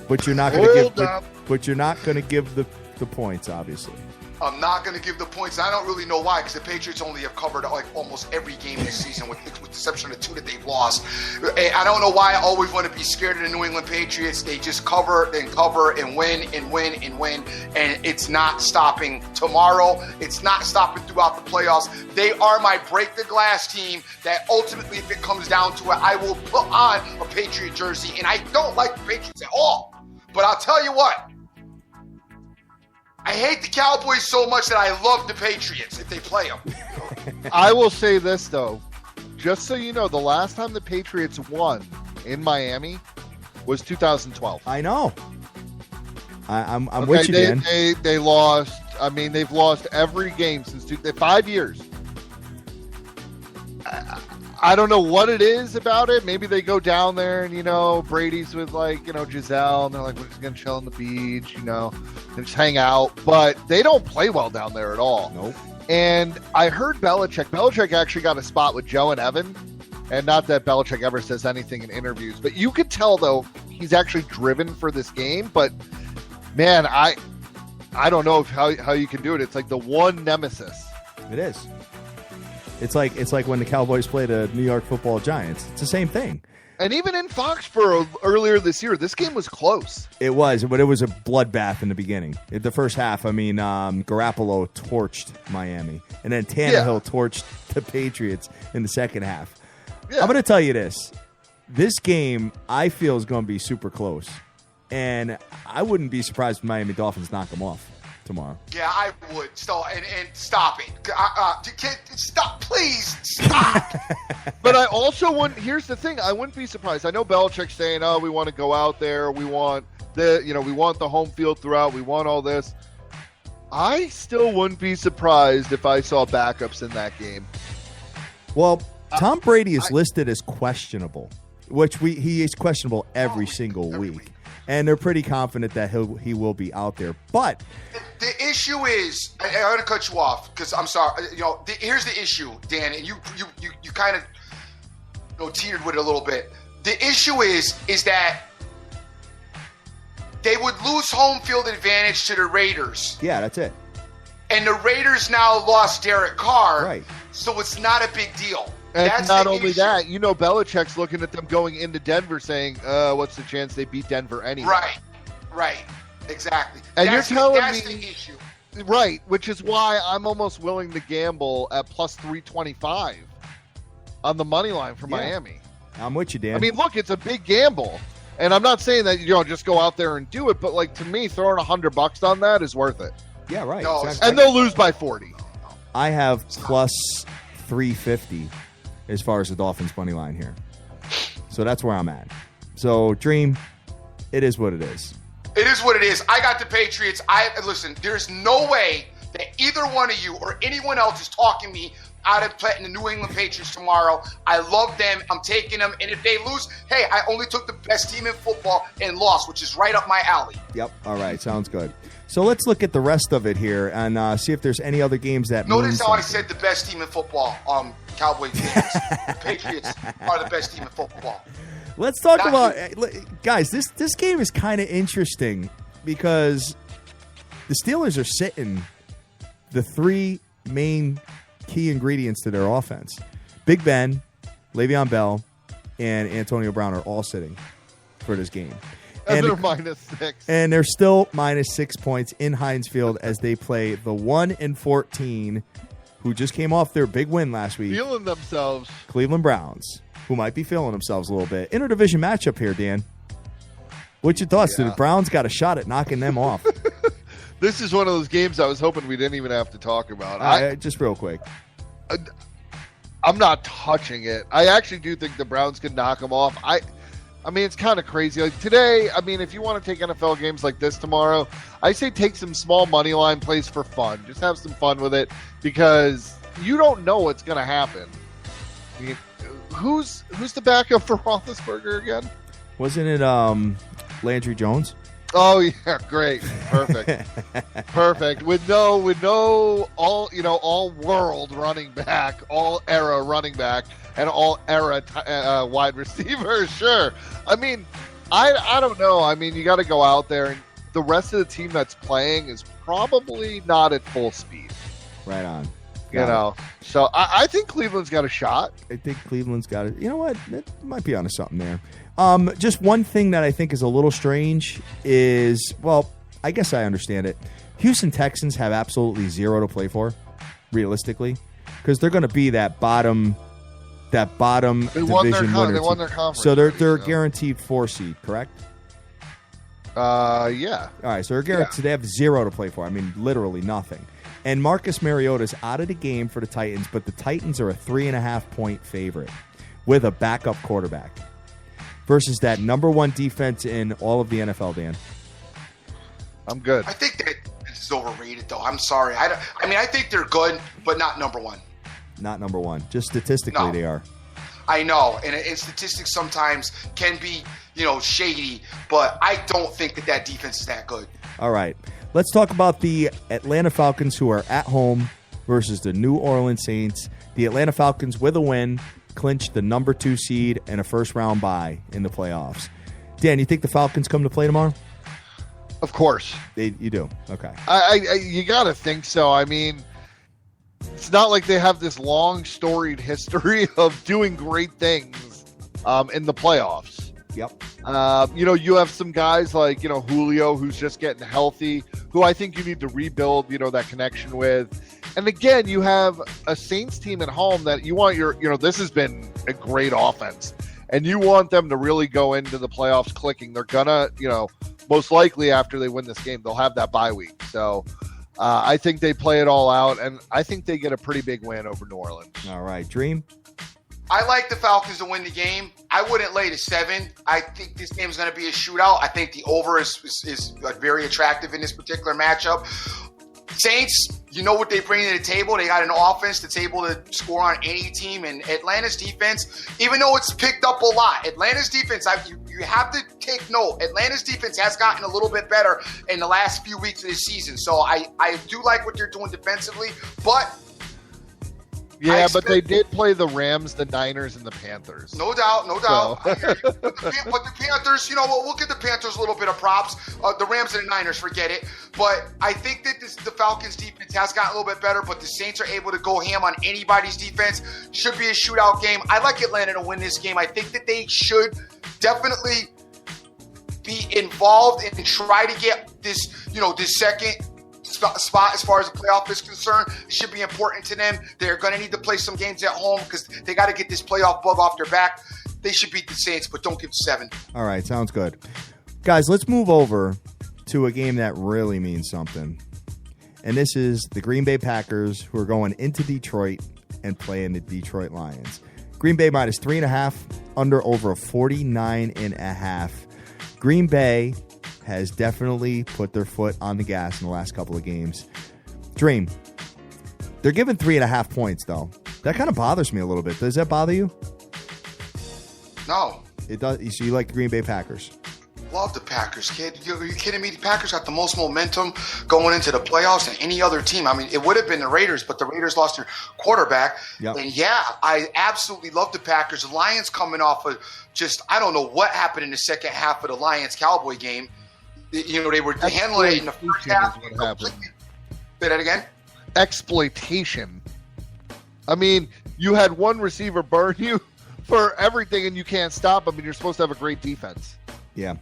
But you're not going to give. But you're not going to give the points, obviously. I'm not going to give the points. I don't really know why, because the Patriots only have covered like almost every game this season, with the exception of 2 that they've lost. I don't know why I always want to be scared of the New England Patriots. They just cover and win and win and win, and it's not stopping tomorrow. It's not stopping throughout the playoffs. They are my break the glass team that ultimately, if it comes down to it, I will put on a Patriot jersey, and I don't like the Patriots at all. But I'll tell you what. I hate the Cowboys so much that I love the Patriots if they play them. I will say this, though. Just so you know, the last time the Patriots won in Miami was 2012. I know. I'm with you, Dan. They lost. I mean, they've lost every game since 5 years. I don't know what it is about it. Maybe they go down there and, Brady's with Giselle, and they're like, we're just going to chill on the beach, and just hang out. But they don't play well down there at all. Nope. And I heard Belichick actually got a spot with Joe and Evan. And not that Belichick ever says anything in interviews, but you could tell, though, he's actually driven for this game. But, man, I don't know how you can do it. It's like the one nemesis. It is. It's like when the Cowboys play the New York Football Giants. It's the same thing. And even in Foxborough earlier this year, this game was close. It was, but it was a bloodbath in the beginning. In the first half, Garoppolo torched Miami. And then Tannehill torched the Patriots in the second half. Yeah. I'm going to tell you this. This game, I feel, is going to be super close. And I wouldn't be surprised if Miami Dolphins knock them off tomorrow. Yeah, I would. So, and stop it. Stop. Please, stop. But I also wouldn't. Here's the thing. I wouldn't be surprised. I know Belichick's saying, oh, we want to go out there. We want we want the home field throughout. We want all this. I still wouldn't be surprised if I saw backups in that game. Well, Tom Brady is listed as questionable, which he is questionable every single week. And they're pretty confident that he will be out there. But the issue is, I'm going to cut you off because I'm sorry. Here's the issue, Dan, and you kind of teetered with it a little bit. The issue is that they would lose home field advantage to the Raiders. Yeah, that's it. And the Raiders now lost Derek Carr, right? So it's not a big deal. And that's not only issue. that, Belichick's looking at them going into Denver saying, what's the chance they beat Denver anyway? Right, exactly. And that's you're telling that's me, the issue. Right, which is why I'm almost willing to gamble at plus 325 on the money line for Miami. I'm with you, Dan. I mean, look, it's a big gamble. And I'm not saying that, just go out there and do it, but like to me, throwing $100 on that is worth it. Yeah, right. No, exactly. And they'll lose by 40. I have plus 350 as far as the Dolphins money line here. So that's where I'm at. So, Dream, it is what it is. It is what it is. I got the Patriots. Listen, there's no way that either one of you or anyone else is talking me out of playing the New England Patriots tomorrow. I love them. I'm taking them. And if they lose, hey, I only took the best team in football and lost, which is right up my alley. Yep. All right. Sounds good. So let's look at the rest of it here and see if there's any other games that Notice how I said the best team in football, Cowboys fans. Patriots are the best team in football. Let's talk about guys. This game is kind of interesting because the Steelers are sitting the three main key ingredients to their offense. Big Ben, Le'Veon Bell, and Antonio Brown are all sitting for this game. And they're -6. And they're still -6 points in Heinz Field as they play the 1-14, who just came off their big win last week. Feeling themselves. Cleveland Browns, who might be feeling themselves a little bit. Interdivision matchup here, Dan. What's your thoughts? The Browns got a shot at knocking them off. This is one of those games I was hoping we didn't even have to talk about. Just real quick. I'm not touching it. I actually do think the Browns could knock them off. I mean, it's kind of crazy. Like today, I mean, if you want to take NFL games like this tomorrow, I say take some small money line plays for fun. Just have some fun with it because you don't know what's going to happen. I mean, who's the backup for Roethlisberger again? Wasn't it Landry Jones? Oh yeah, great, perfect, perfect. With no all world running back, all era running back, and all era wide receiver. Sure, I mean, I don't know. I mean, you got to go out there, and the rest of the team that's playing is probably not at full speed. Right on. So I think Cleveland's got a shot. I think Cleveland's got it. You know what? It might be onto something there. Just one thing that I think is a little strange is, well, I guess I understand it. Houston Texans have absolutely zero to play for, realistically, because they're going to be that bottom division winner. They won their conference. So they're guaranteed 4 seed, correct? Yeah. All right, so they're guaranteed. So they have zero to play for. I mean, literally nothing. And Marcus Mariota's out of the game for the Titans, but the Titans are a 3.5-point favorite with a backup quarterback versus that number one defense in all of the NFL, Dan. I'm good. I think that it's overrated, though. I'm sorry. I think they're good, but not number one. Not number one. Just statistically, They are. I know, and statistics sometimes can be, shady, but I don't think that defense is that good. All right. Let's talk about the Atlanta Falcons, who are at home versus the New Orleans Saints. The Atlanta Falcons, with a win, clinched the number 2 seed and a first-round bye in the playoffs. Dan, you think the Falcons come to play tomorrow? Of course. You do? Okay. You got to think so. I mean, it's not like they have this long, storied history of doing great things in the playoffs. Yep. You have some guys like, Julio, who's just getting healthy, who I think you need to rebuild, that connection with. And again, you have a Saints team at home that you want this has been a great offense. And you want them to really go into the playoffs clicking. They're gonna, most likely after they win this game, they'll have that bye week. So I think they play it all out, and I think they get a pretty big win over New Orleans. All right. Dream? I like the Falcons to win the game. I wouldn't lay to 7. I think this game is going to be a shootout. I think the over is very attractive in this particular matchup. Saints, you know what they bring to the table. They got an offense that's able to score on any team. And Atlanta's defense, even though it's picked up a lot, Atlanta's defense, you have to take note. Atlanta's defense has gotten a little bit better in the last few weeks of this season. So I do like what they're doing defensively, but but they did play the Rams, the Niners, and the Panthers. No doubt. So. But the Panthers, we'll give the Panthers a little bit of props. The Rams and the Niners, forget it. But I think that the Falcons' defense has gotten a little bit better, but the Saints are able to go ham on anybody's defense. Should be a shootout game. I like Atlanta to win this game. I think that they should definitely be involved and try to get this, this second spot as far as the playoff is concerned. It should be important to them. They're going to need to play some games at home because they got to get this playoff bug off their back. They should beat the Saints, but don't give 7. All right, sounds good. Guys, let's move over to a game that really means something. And this is the Green Bay Packers, who are going into Detroit and playing the Detroit Lions. Green Bay minus 3.5, under over a 49.5. Green Bay has definitely put their foot on the gas in the last couple of games. Dream, they're giving 3.5 points, though. That kind of bothers me a little bit. Does that bother you? No. It does. So you like the Green Bay Packers? Love the Packers, kid. Are you kidding me? The Packers got the most momentum going into the playoffs than any other team. I mean, it would have been the Raiders, but the Raiders lost their quarterback. Yep. And I absolutely love the Packers. The Lions coming off of I don't know what happened in the second half of the Lions-Cowboy game. They were handling it in the first half. Say that again? Exploitation. I mean, you had one receiver burn you for everything, and you can't stop them, and you're supposed to have a great defense. Yeah.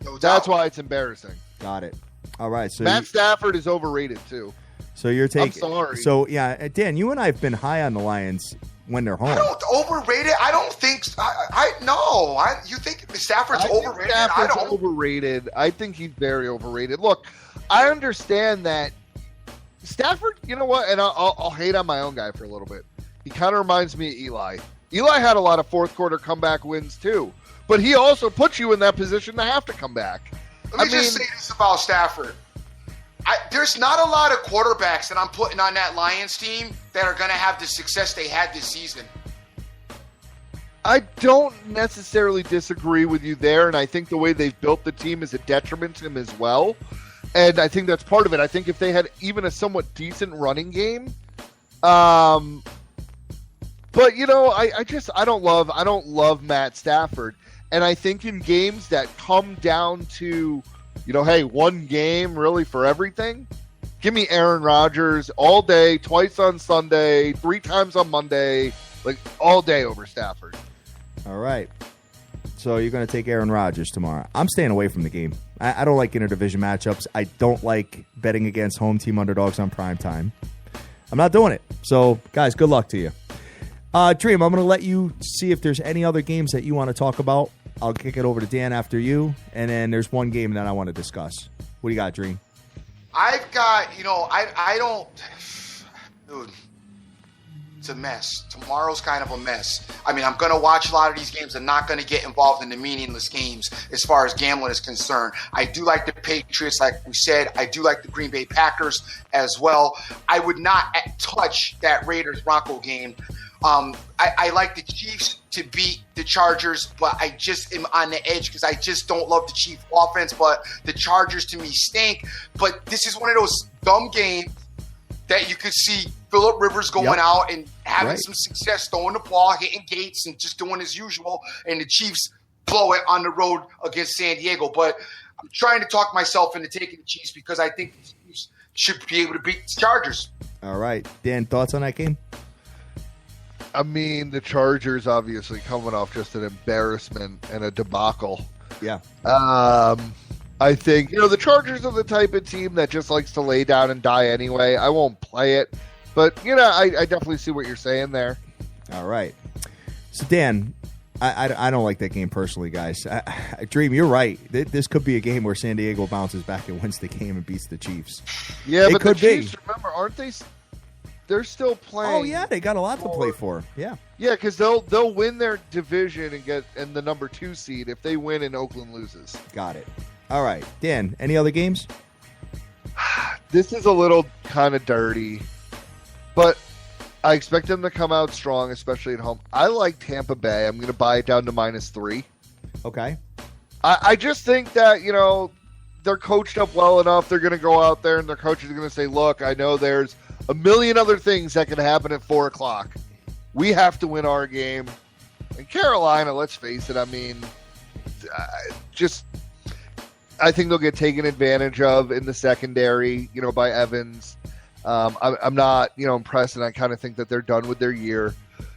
No That's doubt. why it's embarrassing. Got it. All right. So Matt Stafford is overrated, too. So you're taking. I'm sorry. So, yeah, Dan, you and I have been high on the Lions when they're home. I don't overrate it. I don't think. No. You think Stafford's overrated? Stafford's I don't. overrated. I think he's very overrated. Look, I understand that Stafford. You know what? And I'll hate on my own guy for a little bit. He kind of reminds me of Eli. Eli had a lot of fourth quarter comeback wins too, but he also puts you in that position to have to come back. Let me just say this about Stafford. There's not a lot of quarterbacks that I'm putting on that Lions team that are going to have the success they had this season. I don't necessarily disagree with you there, and I think the way they've built the team is a detriment to him as well. And I think that's part of it. I think if they had even a somewhat decent running game, but I don't love Matt Stafford. And I think in games that come down to, hey, one game really for everything, give me Aaron Rodgers all day, twice on Sunday, 3 times on Monday, like all day over Stafford. All right. So you're going to take Aaron Rodgers tomorrow. I'm staying away from the game. I don't like interdivision matchups. I don't like betting against home team underdogs on primetime. I'm not doing it. So, guys, good luck to you. Dream, I'm going to let you see if there's any other games that you want to talk about. I'll kick it over to Dan after you, and then there's one game that I want to discuss. What do you got, Dream? I've got, I don't, dude, it's a mess. Tomorrow's kind of a mess. I mean, I'm going to watch a lot of these games. I'm not going to get involved in the meaningless games as far as gambling is concerned. I do like the Patriots, like we said. I do like the Green Bay Packers as well. I would not touch that Raiders-Bronco game. I like the Chiefs to beat the Chargers, but I just am on the edge because I just don't love the Chiefs offense, but the Chargers to me stink. But this is one of those dumb games that you could see Phillip Rivers going out and having some success, throwing the ball, hitting gates, and just doing as usual, and the Chiefs blow it on the road against San Diego. But I'm trying to talk myself into taking the Chiefs because I think the Chiefs should be able to beat the Chargers. All right. Dan, thoughts on that game? I mean, the Chargers obviously coming off just an embarrassment and a debacle. Yeah. I think, the Chargers are the type of team that just likes to lay down and die anyway. I won't play it. But, I definitely see what you're saying there. All right. So, Dan, I don't like that game personally, guys. Dream, you're right. This could be a game where San Diego bounces back and wins the game and beats the Chiefs. Yeah, it but could the Chiefs, remember, aren't they? They're still playing. Oh, yeah, they got a lot to play for. Yeah. Yeah, because they'll win their division and get in the number 2 seed if they win and Oakland loses. Got it. All right. Dan, any other games? This is a little kind of dirty, but I expect them to come out strong, especially at home. I like Tampa Bay. I'm going to buy it down to -3. Okay. I just think that, they're coached up well enough. They're going to go out there and their coaches are going to say, look, I know there's a million other things that can happen at 4 o'clock. We have to win our game. And Carolina, let's face it, I mean, I think they'll get taken advantage of in the secondary, by Evans. I'm not, impressed, and I kind of think that they're done with their year.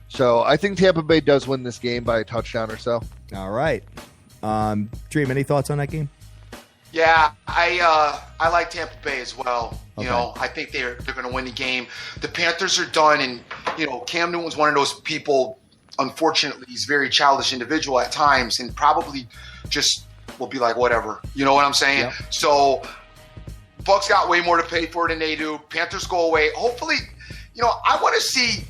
So I think Tampa Bay does win this game by a touchdown or so. All right. Dream, any thoughts on that game? Yeah, I like Tampa Bay as well. Okay. I think they're going to win the game. The Panthers are done, and Cam Newton's one of those people. Unfortunately, he's a very childish individual at times, and probably just will be like whatever. You know what I'm saying? Yeah. So Bucks got way more to pay for than they do. Panthers go away. Hopefully, I want to see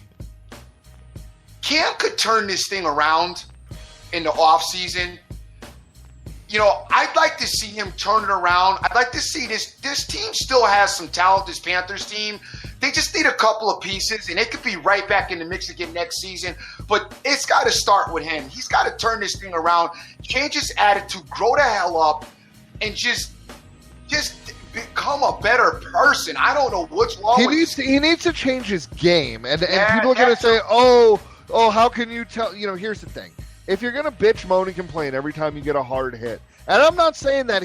Cam could turn this thing around in the offseason. I'd like to see him turn it around. I'd like to see this team still has some talent, this Panthers team. They just need a couple of pieces, and it could be right back in the mix again next season. But it's got to start with him. He's got to turn this thing around, change his attitude, grow the hell up, and just become a better person. I don't know what's wrong with him. He needs to change his game. And people are going to say, oh, how can you tell? Here's the thing. If you're going to bitch, moan, and complain every time you get a hard hit, and I'm not saying that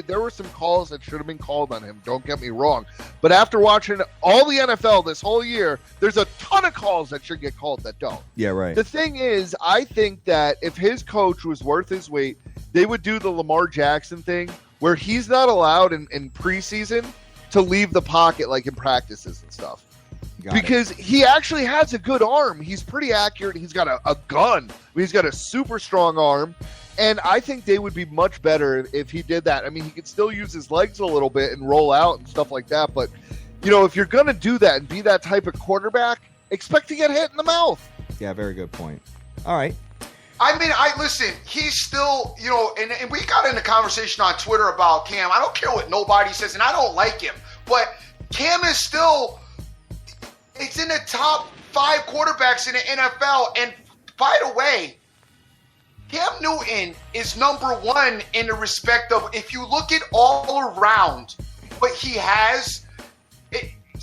there were some calls that should have been called on him, don't get me wrong, but after watching all the NFL this whole year, there's a ton of calls that should get called that don't. Yeah, right. The thing is, I think that if his coach was worth his weight, they would do the Lamar Jackson thing where he's not allowed in preseason to leave the pocket like in practices and stuff. Because he actually has a good arm. He's pretty accurate. He's got a gun. He's got a super strong arm. And I think they would be much better if he did that. I mean, he could still use his legs a little bit and roll out and stuff like that. But, if you're going to do that and be that type of quarterback, expect to get hit in the mouth. Yeah, very good point. All right. I mean, listen, he's still, and we got in a conversation on Twitter about Cam. I don't care what nobody says, and I don't like him. But Cam is still... It's in the top 5 quarterbacks in the NFL. And by the way, Cam Newton is number 1 in the respect of, if you look at all around what he has,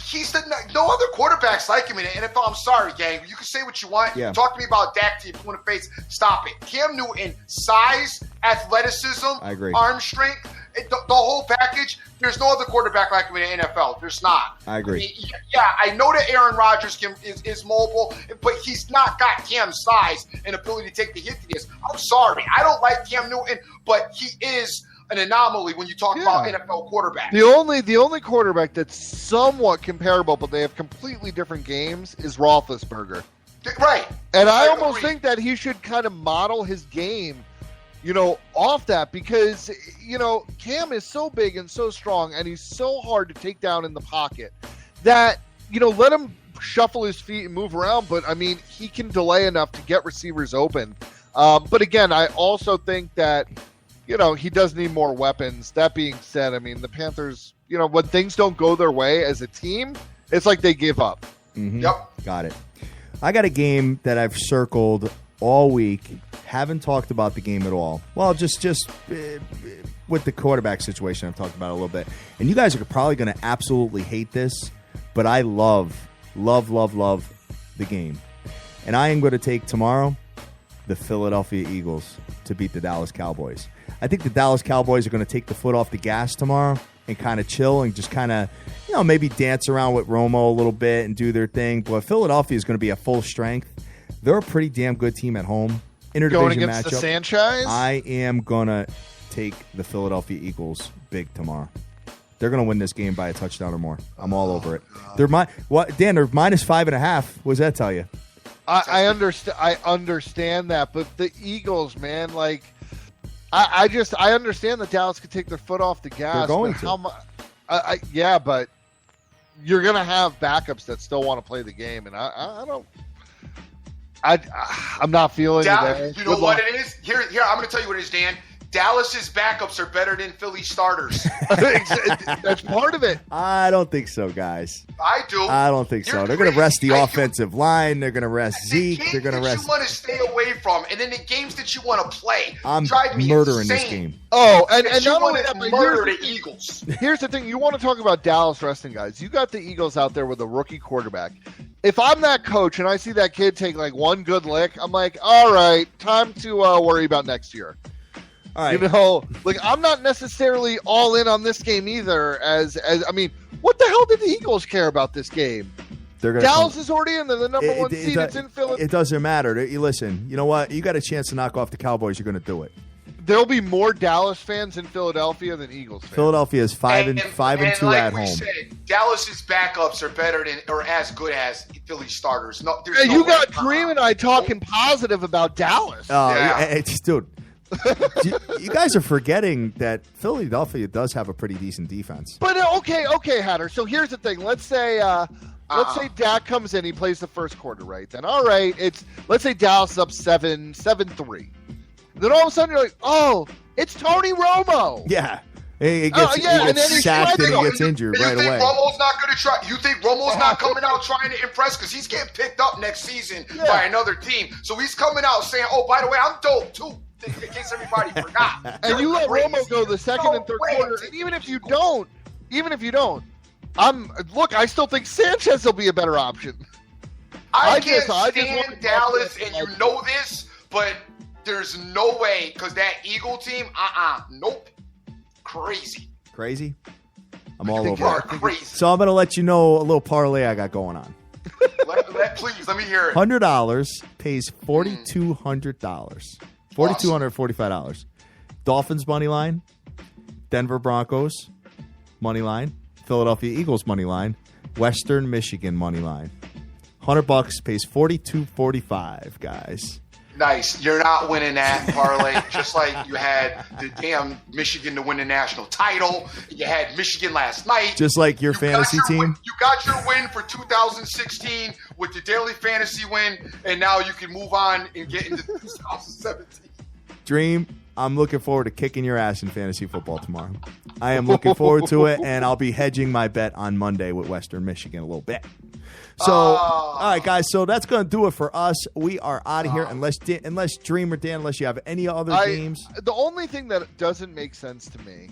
he's no other quarterbacks like him in the NFL. I'm sorry, gang. You can say what you want. Yeah. Talk to me about Dak to you in the face. Stop it. Cam Newton, size, athleticism, I agree. arm strength, the whole package. There's no other quarterback like him in the NFL. There's not. I agree. I mean, I know that Aaron Rodgers is mobile, but he's not got Cam's size and ability to take the hit to this. I'm sorry. I don't like Cam Newton, but he is an anomaly when you talk about NFL quarterbacks. The only quarterback that's somewhat comparable, but they have completely different games, is Roethlisberger. Right. And I almost think that he should kind of model his game, off that, because, Cam is so big and so strong, and he's so hard to take down in the pocket that, let him shuffle his feet and move around. But, I mean, he can delay enough to get receivers open. But, again, I also think that, he does need more weapons. That being said, I mean, the Panthers, when things don't go their way as a team, it's like they give up. Mm-hmm. Yep. Got it. I got a game that I've circled all week. Haven't talked about the game at all. Well, just with the quarterback situation, I've talked about it a little bit. And you guys are probably going to absolutely hate this, but I love the game. And I am going to take tomorrow the Philadelphia Eagles to beat the Dallas Cowboys. I think the Dallas Cowboys are going to take the foot off the gas tomorrow and kind of chill and just kind of, maybe dance around with Romo a little bit and do their thing. But Philadelphia is going to be at full strength. They're a pretty damn good team at home. Interdivision going against matchup. the Sanchez? I am going to take the Philadelphia Eagles big tomorrow. They're going to win this game by a touchdown or more. I'm all over it. They're Dan, they're minus 5.5. What does that tell you? I understand that, but the Eagles, man, like I understand that Dallas could take their foot off the gas. They're going to. Yeah, but you're going to have backups that still want to play the game, and I don't. I'm not feeling it. You know what it is? Here, I'm going to tell you what it is, Dan. Dallas's backups are better than Philly starters. That's part of it. I don't think so, guys. I do. I don't think so. They're going to rest the offensive line. They're going to rest Zeke. They're going to rest. You want to stay away from, and then the games that you want to play. I'm drive me murdering insane. this game. Oh, and you not want only that, to but murder the Eagles. Here's the thing: you want to talk about Dallas resting guys. You got the Eagles out there with a rookie quarterback. If I'm that coach and I see that kid take like one good lick, I'm like, all right, time to worry about next year. All right. I'm not necessarily all in on this game either. As I mean, what the hell did the Eagles care about this game? Dallas is already in. They're the number one seed. It's in Philadelphia. It doesn't matter. Listen, you know what? You got a chance to knock off the Cowboys. You're going to do it. There'll be more Dallas fans in Philadelphia than Eagles fans. Philadelphia is 5-2 like at home. Said, Dallas's backups are better than or as good as Philly starters. No, you got Dream and I talking positive about Dallas. Dude. You guys are forgetting that Philadelphia does have a pretty decent defense. But okay, Hatter. So here's the thing. Let's say Dak comes in, he plays the first quarter, right? Then all right, let's say Dallas is up 7-3. Then all of a sudden you're like, oh, it's Tony Romo. Yeah. He gets sacked and he gets injured right away. You think Romo's not going to try? You think Romo's not coming out trying to impress? Because he's getting picked up next season by another team. So he's coming out saying, oh, by the way, I'm dope too. In case everybody forgot. And you let Romo go the second and third quarter. And even if you don't, I still think Sanchez will be a better option. I can't stand Dallas, and you know this, but there's no way, because that Eagle team, nope. Crazy? I'm all over it. Crazy. So I'm going to let you know a little parlay I got going on. Please, let me hear it. $100 pays $4,200. $4,245. Dolphins money line, Denver Broncos money line, Philadelphia Eagles money line, Western Michigan money line. $100 pays $4,245, guys. Nice. You're not winning that parlay. Just like you had the damn Michigan to win the national title. You had Michigan last night. Just like your fantasy team. You got your win for 2016 with the daily fantasy win, and now you can move on and get into 2017. Dream, I'm looking forward to kicking your ass in fantasy football tomorrow. I am looking forward to it, and I'll be hedging my bet on Monday with Western Michigan a little bit. So, all right, guys, so that's going to do it for us. We are out of here unless Dream or Dan, unless you have any other games. The only thing that doesn't make sense to me,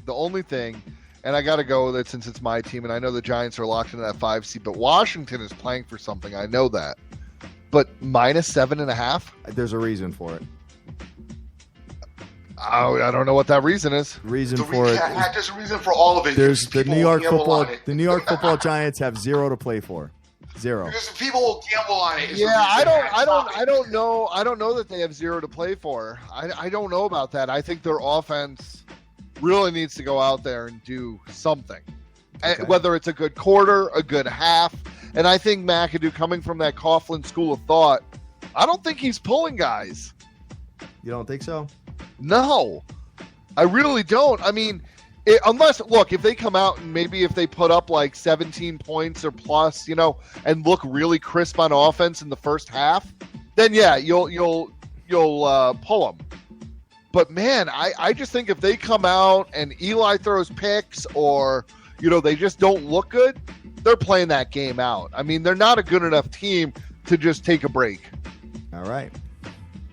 and I got to go with it since it's my team, and I know the Giants are locked into that 5 seed, but Washington is playing for something. I know that. But minus 7.5? There's a reason for it. I don't know what that reason is. There's a reason for all of it. There's the New York Football Giants have 0 to play for. 0. Because people will gamble on it. Yeah, I don't know. I don't know that they have 0 to play for. I don't know about that. I think their offense really needs to go out there and do something. Okay. Whether it's a good quarter, a good half. And I think McAdoo, coming from that Coughlin school of thought, I don't think he's pulling guys. You don't think so? No, I really don't. I mean, if they come out and maybe if they put up like 17 points or plus, and look really crisp on offense in the first half, then yeah, you'll pull them. But man, I just think if they come out and Eli throws picks or they just don't look good, they're playing that game out. I mean, they're not a good enough team to just take a break. All right.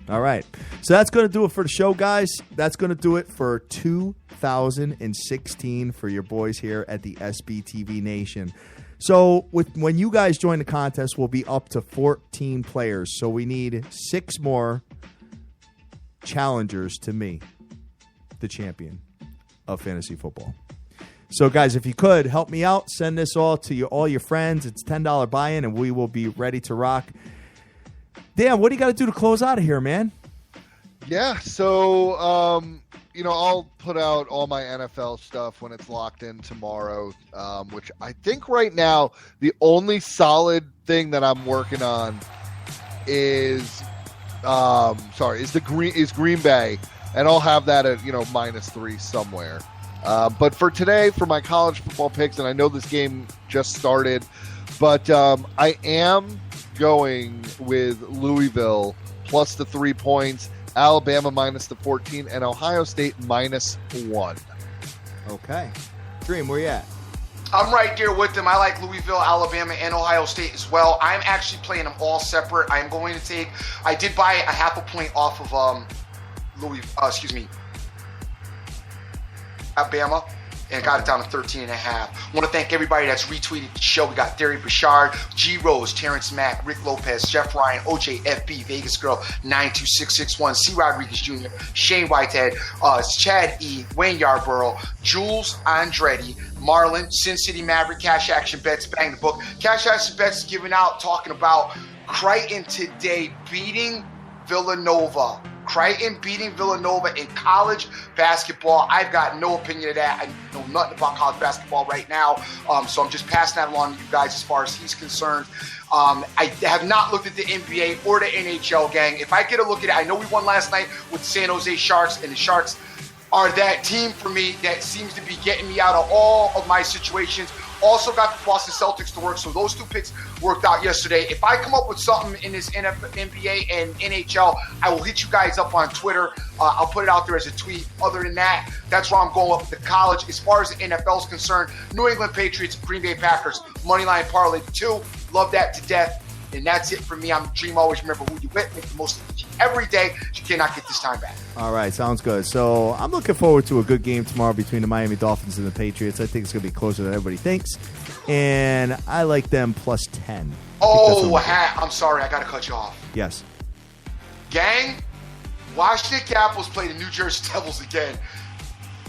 All right. So that's going to do it for the show, guys. That's going to do it for 2016 for your boys here at the SBTV Nation. So when you guys join the contest, we'll be up to 14 players. So we need 6 more challengers to me, the champion of fantasy football. So, guys, if you could, help me out. Send this all to all your friends. It's $10 buy-in, and we will be ready to rock. Dan, what do you got to do to close out of here, man? Yeah, so, I'll put out all my NFL stuff when it's locked in tomorrow, which I think right now the only solid thing that I'm working on is Green Bay, and I'll have that at, -3 somewhere. But for today, for my college football picks, and I know this game just started, but I am going with Louisville plus the 3 points, Alabama minus the 14, and Ohio State -1. Okay. Dream, where you at? I'm right there with them. I like Louisville, Alabama, and Ohio State as well. I'm actually playing them all separate. I am going to take – I did buy a half a point off of Alabama, and got it down to 13.5. I want to thank everybody that's retweeted the show. We got Derry Bouchard, G Rose, Terrence Mack, Rick Lopez, Jeff Ryan, OJ FB, Vegas Girl 92661, C Rodriguez Jr., Shane Whitehead, Chad E, Wayne Yarborough, Jules Andretti, Marlon, Sin City Maverick, Cash Action Bets, Bang the Book. Cash Action Bets is giving out, talking about Crichton today beating Villanova. Crichton beating Villanova in college basketball. I've got no opinion of that. I know nothing about college basketball right now, so I'm just passing that along to you guys as far as he's concerned. I have not looked at the NBA or the NHL, gang. If I get a look at it, I know we won last night with the San Jose Sharks, and the Sharks are that team for me that seems to be getting me out of all of my situations. Also got the Boston Celtics to work, so those 2 picks worked out yesterday. If I come up with something in this NBA and NHL, I will hit you guys up on Twitter. I'll put it out there as a tweet. Other than that, that's where I'm going up with the college. As far as the NFL is concerned, New England Patriots, Green Bay Packers, Moneyline Parlay 2. Love that to death. And that's it for me. I'm Dream. Always remember who you with. Make the most of it every day. You cannot get this time back. All right, sounds good. So I'm looking forward to a good game tomorrow between the Miami Dolphins and the Patriots. I think it's going to be closer than everybody thinks. And I like them plus 10. Oh, I'm sorry. I got to cut you off. Yes. Gang, Washington Capitals play the New Jersey Devils again.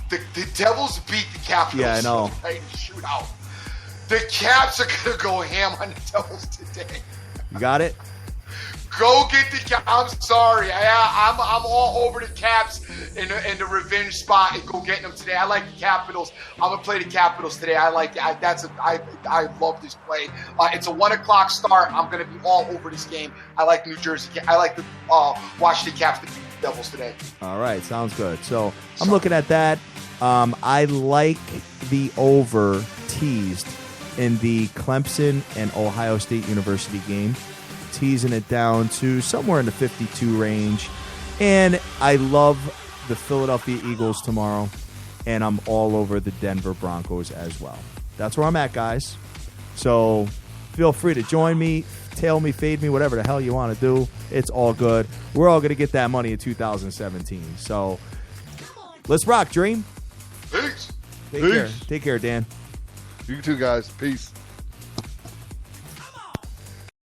The Devils beat the Capitals. Yeah, I know. Right in the shootout. The Caps are going to go ham on the Devils today. You got it? Go get the Caps. I'm sorry. I'm all over the Caps in the revenge spot and go getting them today. I like the Capitals. I'm going to play the Capitals today. I like I love this play. It's a 1 o'clock start. I'm going to be all over this game. I like New Jersey. I like the Washington Caps to beat the Devils today. All right. Sounds good. So I'm looking at that. I like the over teased in the Clemson and Ohio State University game, teasing it down to somewhere in the 52 range. And I love the Philadelphia Eagles tomorrow, and I'm all over the Denver Broncos as well. That's where I'm at, guys. So feel free to join me, tail me, fade me, whatever the hell you want to do. It's all good. We're all going to get that money in 2017. So let's rock, Dream. Peace. Take care. Take care, Dan. You too, guys. Peace.